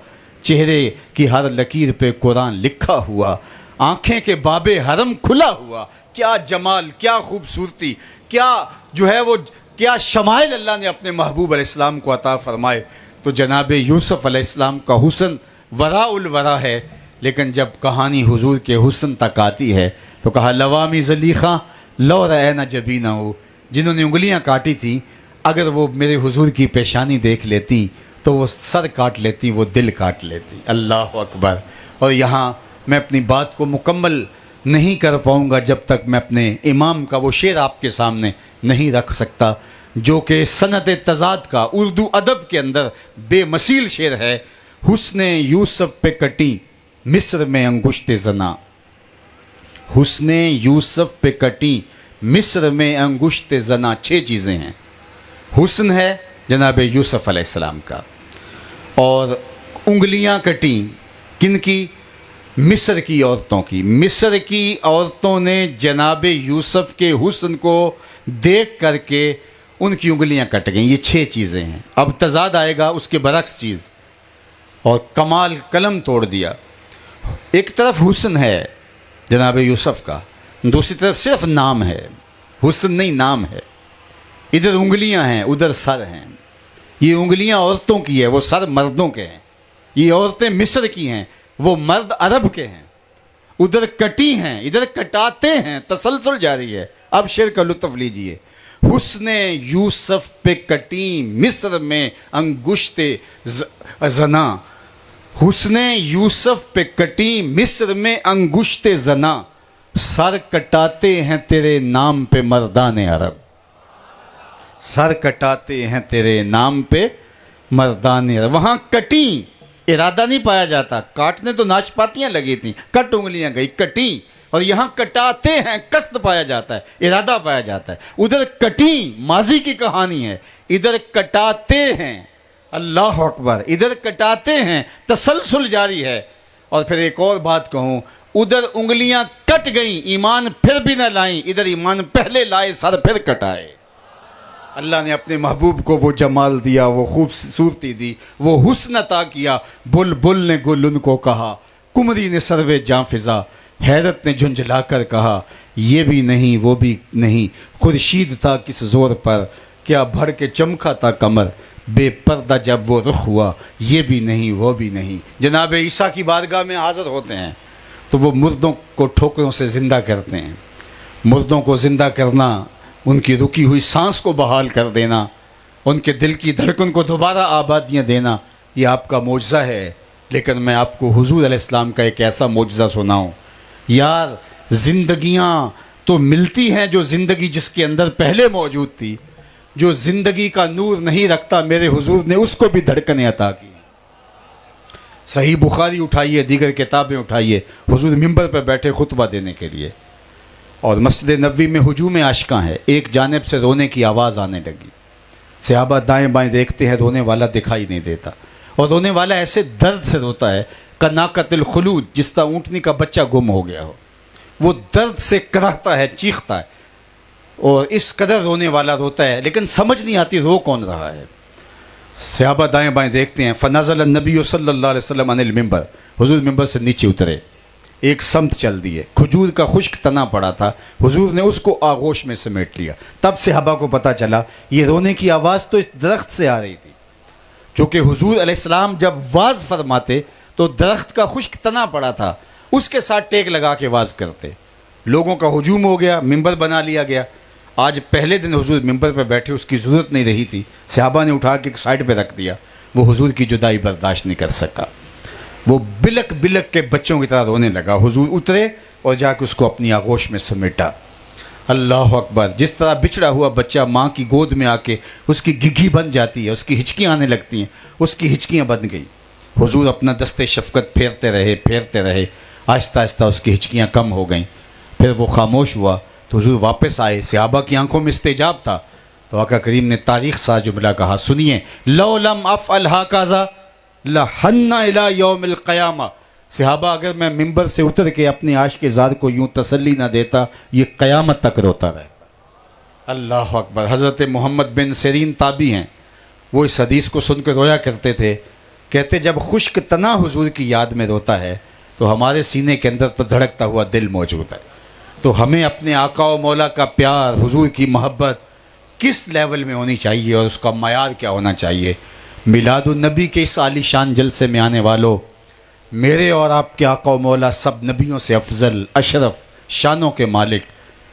چہرے کی ہر لکیر پہ قرآن لکھا ہوا، آنکھیں کے باب حرم کھلا ہوا۔ کیا جمال، کیا خوبصورتی، کیا جو ہے وہ کیا شمائل اللہ نے اپنے محبوب علیہ السلام کو عطا فرمائے۔ تو جناب یوسف علیہ السلام کا حسن وراء الورا ہے، لیکن جب کہانی حضور کے حسن تک آتی ہے تو کہا لوامی زلیخاں لو رأینا جبینہ، جنہوں نے انگلیاں کاٹی تھی اگر وہ میرے حضور کی پیشانی دیکھ لیتی تو وہ سر کاٹ لیتی، وہ دل کاٹ لیتی۔ اللہ اکبر۔ اور یہاں میں اپنی بات کو مکمل نہیں کر پاؤں گا جب تک میں اپنے امام کا وہ شعر آپ کے سامنے نہیں رکھ سکتا، جو کہ صنعت تضاد کا اردو ادب کے اندر بے مثیل شعر ہے۔ حسن یوسف پہ کٹی مصر میں انگشت زنا، حسن یوسف پہ کٹی مصر میں انگشت زنا، 6 چیزیں ہیں۔ حسن ہے جناب یوسف علیہ السلام کا، اور انگلیاں کٹیں کن کی؟ مصر کی عورتوں کی۔ مصر کی عورتوں نے جناب یوسف کے حسن کو دیکھ کر کے ان کی انگلیاں کٹ گئیں۔ یہ 6 چیزیں ہیں۔ اب تضاد آئے گا اس کے برعکس چیز، اور کمال قلم توڑ دیا۔ ایک طرف حسن ہے جناب یوسف کا، دوسری طرف صرف نام ہے، حسن نہیں نام ہے۔ ادھر انگلیاں ہیں ادھر سر ہیں، یہ انگلیاں عورتوں کی ہے، وہ سر مردوں کے ہیں۔ یہ عورتیں مصر کی ہیں، وہ مرد عرب کے ہیں۔ ادھر کٹی ہیں ادھر کٹاتے ہیں، تسلسل جاری ہے۔ اب شعر کا لطف لیجئے۔ حسن یوسف پہ کٹی مصر میں انگشت زنا، حسن یوسف پہ کٹی مصر میں انگشت زنا، سر کٹاتے ہیں تیرے نام پہ مردان عرب، سر کٹاتے ہیں تیرے نام پہ مردان عرب۔ وہاں کٹی ارادہ نہیں پایا جاتا، کاٹنے تو ناشپاتیاں لگی تھیں، کٹ انگلیاں گئی کٹی، اور یہاں کٹاتے ہیں قصد پایا جاتا ہے، ارادہ پایا جاتا ہے۔ ادھر کٹی ماضی کی کہانی ہے، ادھر کٹاتے ہیں، اللہ اکبر، ادھر کٹاتے ہیں، تسلسل جاری ہے۔ اور پھر ایک اور بات کہوں، ادھر انگلیاں کٹ گئیں، ایمان پھر بھی نہ لائیں، ادھر ایمان پہلے لائے سر پھر کٹائے۔ اللہ نے اپنے محبوب کو وہ جمال دیا، وہ خوبصورتی دی، وہ حسن عطا کیا۔ بلبل نے گل ان کو کہا، کمری نے سروے جاں فضا، حیرت نے جھنجھلا کر کہا یہ بھی نہیں وہ بھی نہیں، خورشید تھا کس زور پر، کیا بڑھ کے چمکا تھا کمر، بے پردہ جب وہ رخ ہوا، یہ بھی نہیں وہ بھی نہیں۔ جناب عیسیٰ کی بارگاہ میں حاضر ہوتے ہیں تو وہ مردوں کو ٹھوکروں سے زندہ کرتے ہیں۔ مردوں کو زندہ کرنا، ان کی رکی ہوئی سانس کو بحال کر دینا، ان کے دل کی دھڑکن کو دوبارہ آبادیاں دینا، یہ آپ کا معجزہ ہے۔ لیکن میں آپ کو حضور علیہ السلام کا ایک ایسا معجزہ سناؤں۔ یار زندگیاں تو ملتی ہیں، جو زندگی جس کے اندر پہلے موجود تھی، جو زندگی کا نور نہیں رکھتا میرے حضور نے اس کو بھی دھڑکنیں عطا کی۔ صحیح بخاری اٹھائیے، دیگر کتابیں اٹھائیے، حضور ممبر پر بیٹھے خطبہ دینے کے لیے، اور مسجد نبوی میں ہجوم عاشقاں ہے، ایک جانب سے رونے کی آواز آنے لگی، صحابہ دائیں بائیں دیکھتے ہیں، رونے والا دکھائی نہیں دیتا، اور رونے والا ایسے درد سے روتا ہے کناقۃ الخلود، جس طرح اونٹنی کا بچہ گم ہو گیا ہو، وہ درد سے کراہتا ہے، چیختا ہے، اور اس قدر رونے والا روتا ہے، لیکن سمجھ نہیں آتی رو کون رہا ہے۔ صحابہ دائیں بائیں دیکھتے ہیں، فنزل النبی صلی اللہ علیہ وسلم عن المنبر، حضور ممبر سے نیچے اترے، ایک سمت چل دی ہے، کھجور کا خشک تنا پڑا تھا، حضور نے اس کو آغوش میں سمیٹ لیا۔ تب صحابہ کو پتہ چلا یہ رونے کی آواز تو اس درخت سے آ رہی تھی، چونکہ حضور علیہ السلام جب واز فرماتے تو درخت کا خشک تنا پڑا تھا، اس کے ساتھ ٹیک لگا کے واز کرتے۔ لوگوں کا ہجوم ہو گیا، ممبر بنا لیا گیا۔ آج پہلے دن حضور ممبر پہ بیٹھے، اس کی ضرورت نہیں رہی تھی، صحابہ نے اٹھا کے ایک سائڈ پہ رکھ دیا۔ وہ حضور کی جدائی برداشت نہیں کر سکا، وہ بلک بلک کے بچوں کی طرح رونے لگا۔ حضور اترے اور جا کے اس کو اپنی آغوش میں سمیٹا۔ اللہ اکبر! جس طرح بچھڑا ہوا بچہ ماں کی گود میں آ کے اس کی گگھی بن جاتی ہے، اس کی ہچکیاں آنے لگتی ہیں، اس کی ہچکیاں بن گئی۔ حضور اپنا دستے شفقت پھیرتے رہے، آہستہ آہستہ اس کی ہچکیاں کم ہو گئیں۔ پھر وہ خاموش ہوا تو حضور واپس آئے، صحابہ کی آنکھوں میں استجاب تھا، تو آقا کریم نے تاریخ سا جملہ کہا، سنیے، لو لم افعل ہاکذا لحن الی یوم القیامہ۔ صحابہ اگر میں ممبر سے اتر کے اپنے عاشق زاد کو یوں تسلی نہ دیتا، یہ قیامت تک روتا رہے۔ اللہ اکبر! حضرت محمد بن سیرین تابعی ہیں، وہ اس حدیث کو سن کے رویا کرتے تھے، کہتے جب خشک تنا حضور کی یاد میں روتا ہے تو ہمارے سینے کے اندر تو دھڑکتا ہوا دل موجود ہے۔ تو ہمیں اپنے آقا و مولا کا پیار، حضور کی محبت کس لیول میں ہونی چاہیے اور اس کا معیار کیا ہونا چاہیے؟ میلاد النبی کے اس عالی شان جلسے میں آنے والوں، میرے اور آپ کے آقا و مولا سب نبیوں سے افضل، اشرف، شانوں کے مالک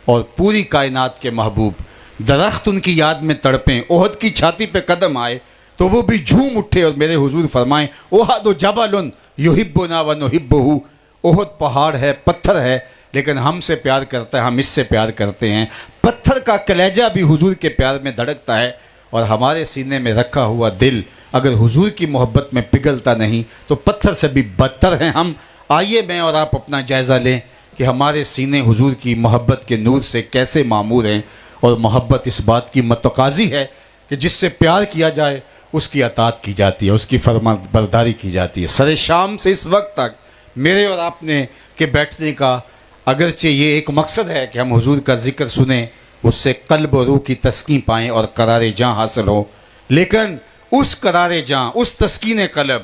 اور پوری کائنات کے محبوب، درخت ان کی یاد میں تڑپیں، احد کی چھاتی پہ قدم آئے تو وہ بھی جھوم اٹھے اور میرے حضور فرمائیں، احد جبل یحبنا ونحبہ۔ احد پہاڑ ہے، پتھر ہے، لیکن ہم سے پیار کرتا ہے، ہم اس سے پیار کرتے ہیں۔ پتھر کا کلیجہ بھی حضور کے پیار میں دھڑکتا ہے، اور ہمارے سینے میں رکھا ہوا دل اگر حضور کی محبت میں پگھلتا نہیں تو پتھر سے بھی بدتر ہیں ہم۔ آئیے میں اور آپ اپنا جائزہ لیں کہ ہمارے سینے حضور کی محبت کے نور سے کیسے معمور ہیں، اور محبت اس بات کی متقاضی ہے کہ جس سے پیار کیا جائے اس کی اطاعت کی جاتی ہے، اس کی فرما برداری کی جاتی ہے۔ سر شام سے اس وقت تک میرے اور آپ نے کے بیٹھنے کا اگرچہ یہ ایک مقصد ہے کہ ہم حضور کا ذکر سنیں، اس سے قلب و روح کی تسکین پائیں اور قرار جاں حاصل ہو، لیکن اس قرار جاں، اس تسکین قلب،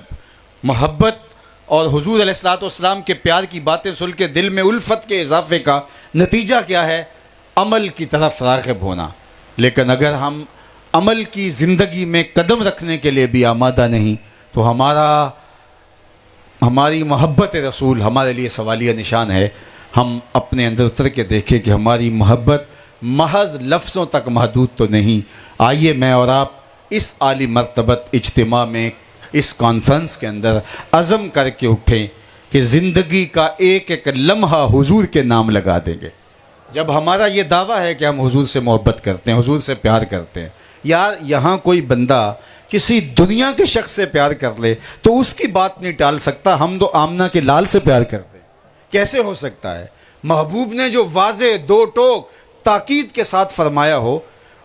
محبت اور حضور علیہ الصلوۃ والسلام کے پیار کی باتیں سن کے دل میں الفت کے اضافے کا نتیجہ کیا ہے؟ عمل کی طرف راغب ہونا۔ لیکن اگر ہم عمل کی زندگی میں قدم رکھنے کے لیے بھی آمادہ نہیں تو ہماری محبت رسول ہمارے لیے سوالیہ نشان ہے۔ ہم اپنے اندر اتر کے دیکھیں کہ ہماری محبت محض لفظوں تک محدود تو نہیں۔ آئیے میں اور آپ اس عالی مرتبت اجتماع میں، اس کانفرنس کے اندر عزم کر کے اٹھیں کہ زندگی کا ایک ایک لمحہ حضور کے نام لگا دیں گے۔ جب ہمارا یہ دعویٰ ہے کہ ہم حضور سے محبت کرتے ہیں، حضور سے پیار کرتے ہیں، یار یہاں کوئی بندہ کسی دنیا کے شخص سے پیار کر لے تو اس کی بات نہیں ٹال سکتا، ہم تو آمنہ کے لال سے پیار کرتے ہیں۔ کیسے ہو سکتا ہے؟ محبوب نے جو واضح دو ٹوک تاکید کے ساتھ فرمایا ہو،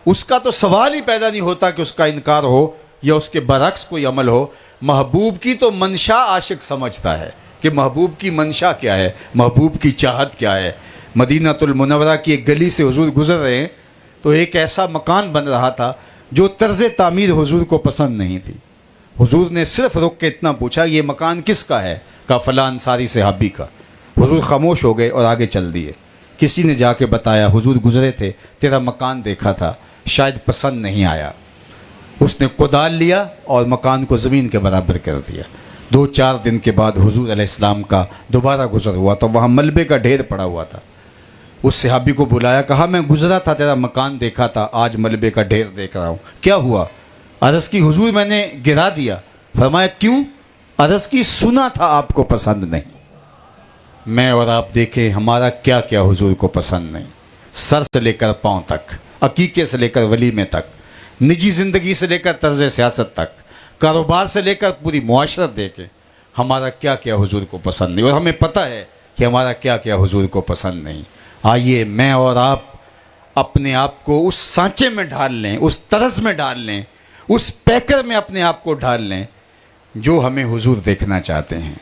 اس کا تو سوال ہی پیدا نہیں ہوتا کہ اس کا انکار ہو یا اس کے برعکس کوئی عمل ہو۔ محبوب کی تو منشا عاشق سمجھتا ہے کہ محبوب کی منشا کیا ہے، محبوب کی چاہت کیا ہے۔ مدینہ المنورہ کی ایک گلی سے حضور گزر رہے ہیں تو ایک ایسا مکان بن رہا تھا جو طرز تعمیر حضور کو پسند نہیں تھی۔ حضور نے صرف رک کے اتنا پوچھا، یہ مکان کس کا ہے؟ کہا فلاں انصاری صحابی کا۔ حضور خاموش ہو گئے اور آگے چل دیے۔ کسی نے جا کے بتایا، حضور گزرے تھے، تیرا مکان دیکھا تھا، شاید پسند نہیں آیا۔ اس نے کدال لیا اور مکان کو زمین کے برابر کر دیا۔ 2-4 دن کے بعد حضور علیہ السلام کا دوبارہ گزر ہوا تو وہاں ملبے کا ڈھیر پڑا ہوا تھا۔ اس صحابی کو بلایا، کہا میں گزرا تھا، تیرا مکان دیکھا تھا، آج ملبے کا ڈھیر دیکھ رہا ہوں، کیا ہوا؟ عرض کی حضور میں نے گرا دیا۔ فرمایا کیوں؟ عرض کی سنا تھا آپ کو پسند نہیں۔ میں اور آپ دیکھیں ہمارا کیا کیا حضور کو پسند نہیں، سر سے لے کر پاؤں تک، عقیقے سے لے کر ولیمے تک، نجی زندگی سے لے کر طرز سیاست تک، کاروبار سے لے کر پوری معاشرت دیکھیں ہمارا کیا کیا حضور کو پسند نہیں، اور ہمیں پتہ ہے کہ ہمارا کیا کیا حضور کو پسند نہیں۔ آئیے میں اور آپ اپنے آپ کو اس سانچے میں ڈھال لیں، اس طرز میں ڈال لیں، اس پیکر میں اپنے آپ کو ڈھال لیں جو ہمیں حضور دیکھنا چاہتے ہیں۔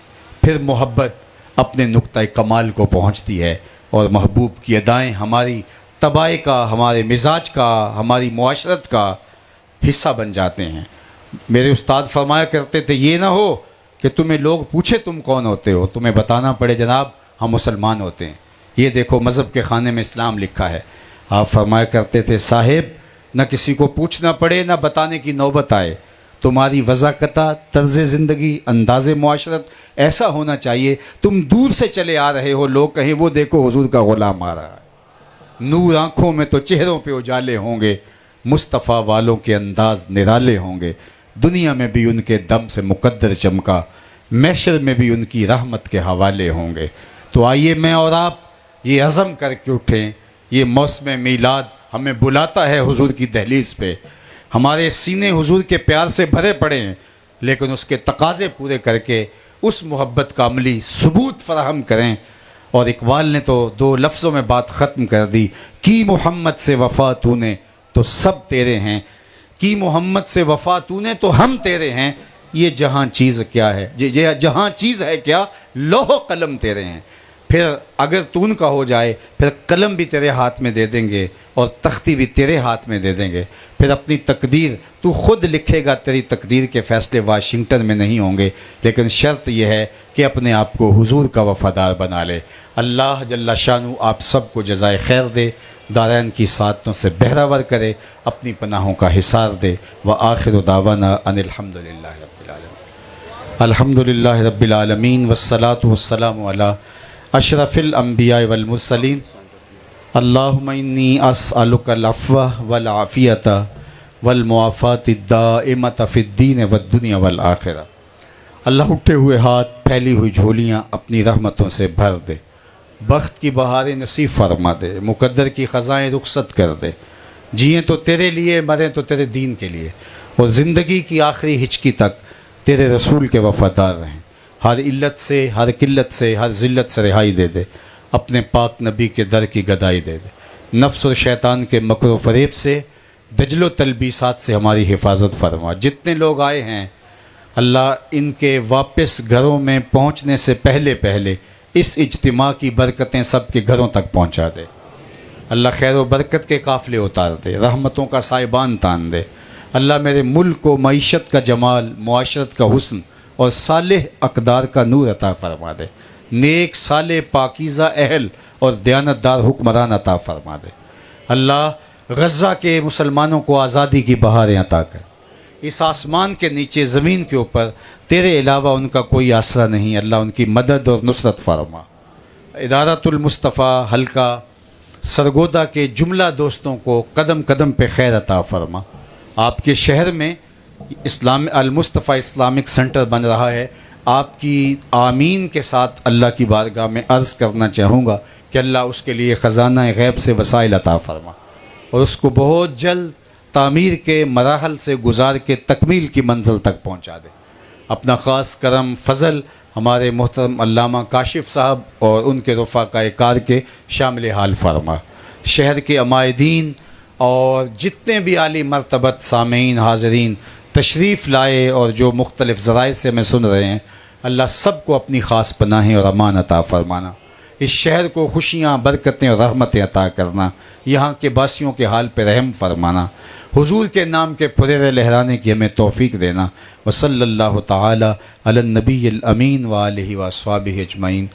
پھر محبت اپنے نقطۂ کمال کو پہنچتی ہے اور محبوب کی ادائیں ہماری طباع کا، ہمارے مزاج کا، ہماری معاشرت کا حصہ بن جاتے ہیں۔ میرے استاد فرمایا کرتے تھے یہ نہ ہو کہ تمہیں لوگ پوچھے تم کون ہوتے ہو، تمہیں بتانا پڑے جناب ہم مسلمان ہوتے ہیں، یہ دیکھو مذہب کے خانے میں اسلام لکھا ہے۔ آپ فرمایا کرتے تھے صاحب نہ کسی کو پوچھنا پڑے نہ بتانے کی نوبت آئے، تمہاری وضاقتہ، طرز زندگی، انداز معاشرت ایسا ہونا چاہیے تم دور سے چلے آ رہے ہو، لوگ کہیں وہ دیکھو حضور کا غلام آ رہا ہے۔ نور آنکھوں میں تو چہروں پہ اجالے ہوں گے، مصطفیٰ والوں کے انداز نرالے ہوں گے، دنیا میں بھی ان کے دم سے مقدر چمکا، محشر میں بھی ان کی رحمت کے حوالے ہوں گے۔ تو آئیے میں اور آپ یہ عزم کر کے اٹھیں، یہ موسم میلاد ہمیں بلاتا ہے حضور کی دہلیز پہ، ہمارے سینے حضور کے پیار سے بھرے پڑے ہیں، لیکن اس کے تقاضے پورے کر کے اس محبت کا عملی ثبوت فراہم کریں۔ اور اقبال نے تو 2 لفظوں میں بات ختم کر دی، کی محمد سے وفا تو نے تو سب تیرے ہیں، کی محمد سے وفا تو نے تو ہم تیرے ہیں، یہ جہاں چیز کیا ہے، جہاں چیز ہے کیا، لوح و قلم تیرے ہیں۔ پھر اگر تو ان کا ہو جائے پھر قلم بھی تیرے ہاتھ میں دے دیں گے اور تختی بھی تیرے ہاتھ میں دے دیں گے، پھر اپنی تقدیر تو خود لکھے گا، تیری تقدیر کے فیصلے واشنگٹن میں نہیں ہوں گے، لیکن شرط یہ ہے کہ اپنے آپ کو حضور کا وفادار بنا لے۔ اللہ جل شانہ آپ سب کو جزائے خیر دے، دارین کی سعادتوں سے بہراور کرے، اپنی پناہوں کا حصار دے۔ وآخر دعوانا ان الحمدللہ رب العالمین، الحمدللہ رب العالمین، والصلاة والسلام علی اشرف الانبیاء والمرسلین۔ اللہم انی اسألک العفو والعافیۃ والمعافاۃ الدائمۃ فی الدین والدنیا والآخرہ۔ اللہ اٹھے ہوئے ہاتھ، پھیلی ہوئی جھولیاں اپنی رحمتوں سے بھر دے، بخت کی بہاریں نصیب فرما دے، مقدر کی خزائیں رخصت کر دے، جئیں تو تیرے لیے، مریں تو تیرے دین کے لیے، اور زندگی کی آخری ہچکی تک تیرے رسول کے وفادار رہیں۔ ہر علت سے، ہر قلت سے، ہر ذلت سے رہائی دے دے، اپنے پاک نبی کے در کی گدائی دے دے، نفس اور شیطان کے مکر و فریب سے، دجل و تلبیسات سے ہماری حفاظت فرما۔ جتنے لوگ آئے ہیں اللہ ان کے واپس گھروں میں پہنچنے سے پہلے اس اجتماع کی برکتیں سب کے گھروں تک پہنچا دے۔ اللہ خیر و برکت کے قافلے اتار دے، رحمتوں کا سائبان تان دے۔ اللہ میرے ملک کو معیشت کا جمال، معاشرت کا حسن اور صالح اقدار کا نور عطا فرما دے، نیک صالح پاکیزہ اہل اور دیانتدار حکمران عطا فرما دے۔ اللہ غزہ کے مسلمانوں کو آزادی کی بہاریں عطا کر۔ اس آسمان کے نیچے، زمین کے اوپر تیرے علاوہ ان کا کوئی آسرا نہیں، اللہ ان کی مدد اور نصرت فرما۔ ادارۃ المصطفیٰ حلقہ سرگودا کے جملہ دوستوں کو قدم قدم پہ خیر عطا فرما۔ آپ کے شہر میں المصطفیٰ اسلامک سینٹر بن رہا ہے، آپ کی آمین کے ساتھ اللہ کی بارگاہ میں عرض کرنا چاہوں گا کہ اللہ اس کے لیے خزانہ غیب سے وسائل عطا فرما اور اس کو بہت جلد تعمیر کے مراحل سے گزار کے تکمیل کی منزل تک پہنچا دے۔ اپنا خاص کرم فضل ہمارے محترم علامہ کاشف صاحب اور ان کے رفقائے کار کے شامل حال فرما۔ شہر کے عمائدین اور جتنے بھی عالی مرتبت سامعین حاضرین تشریف لائے اور جو مختلف ذرائع سے ہمیں سن رہے ہیں، اللہ سب کو اپنی خاص پناہیں اور امان عطا فرمانا، اس شہر کو خوشیاں، برکتیں اور رحمتیں عطا کرنا، یہاں کے باسیوں کے حال پہ رحم فرمانا، حضور کے نام کے پھریرے لہرانے کی ہمیں توفیق دینا۔ وصلی اللہ تعالی علی النبی الامین وآلہ واصحابہ اجمعین۔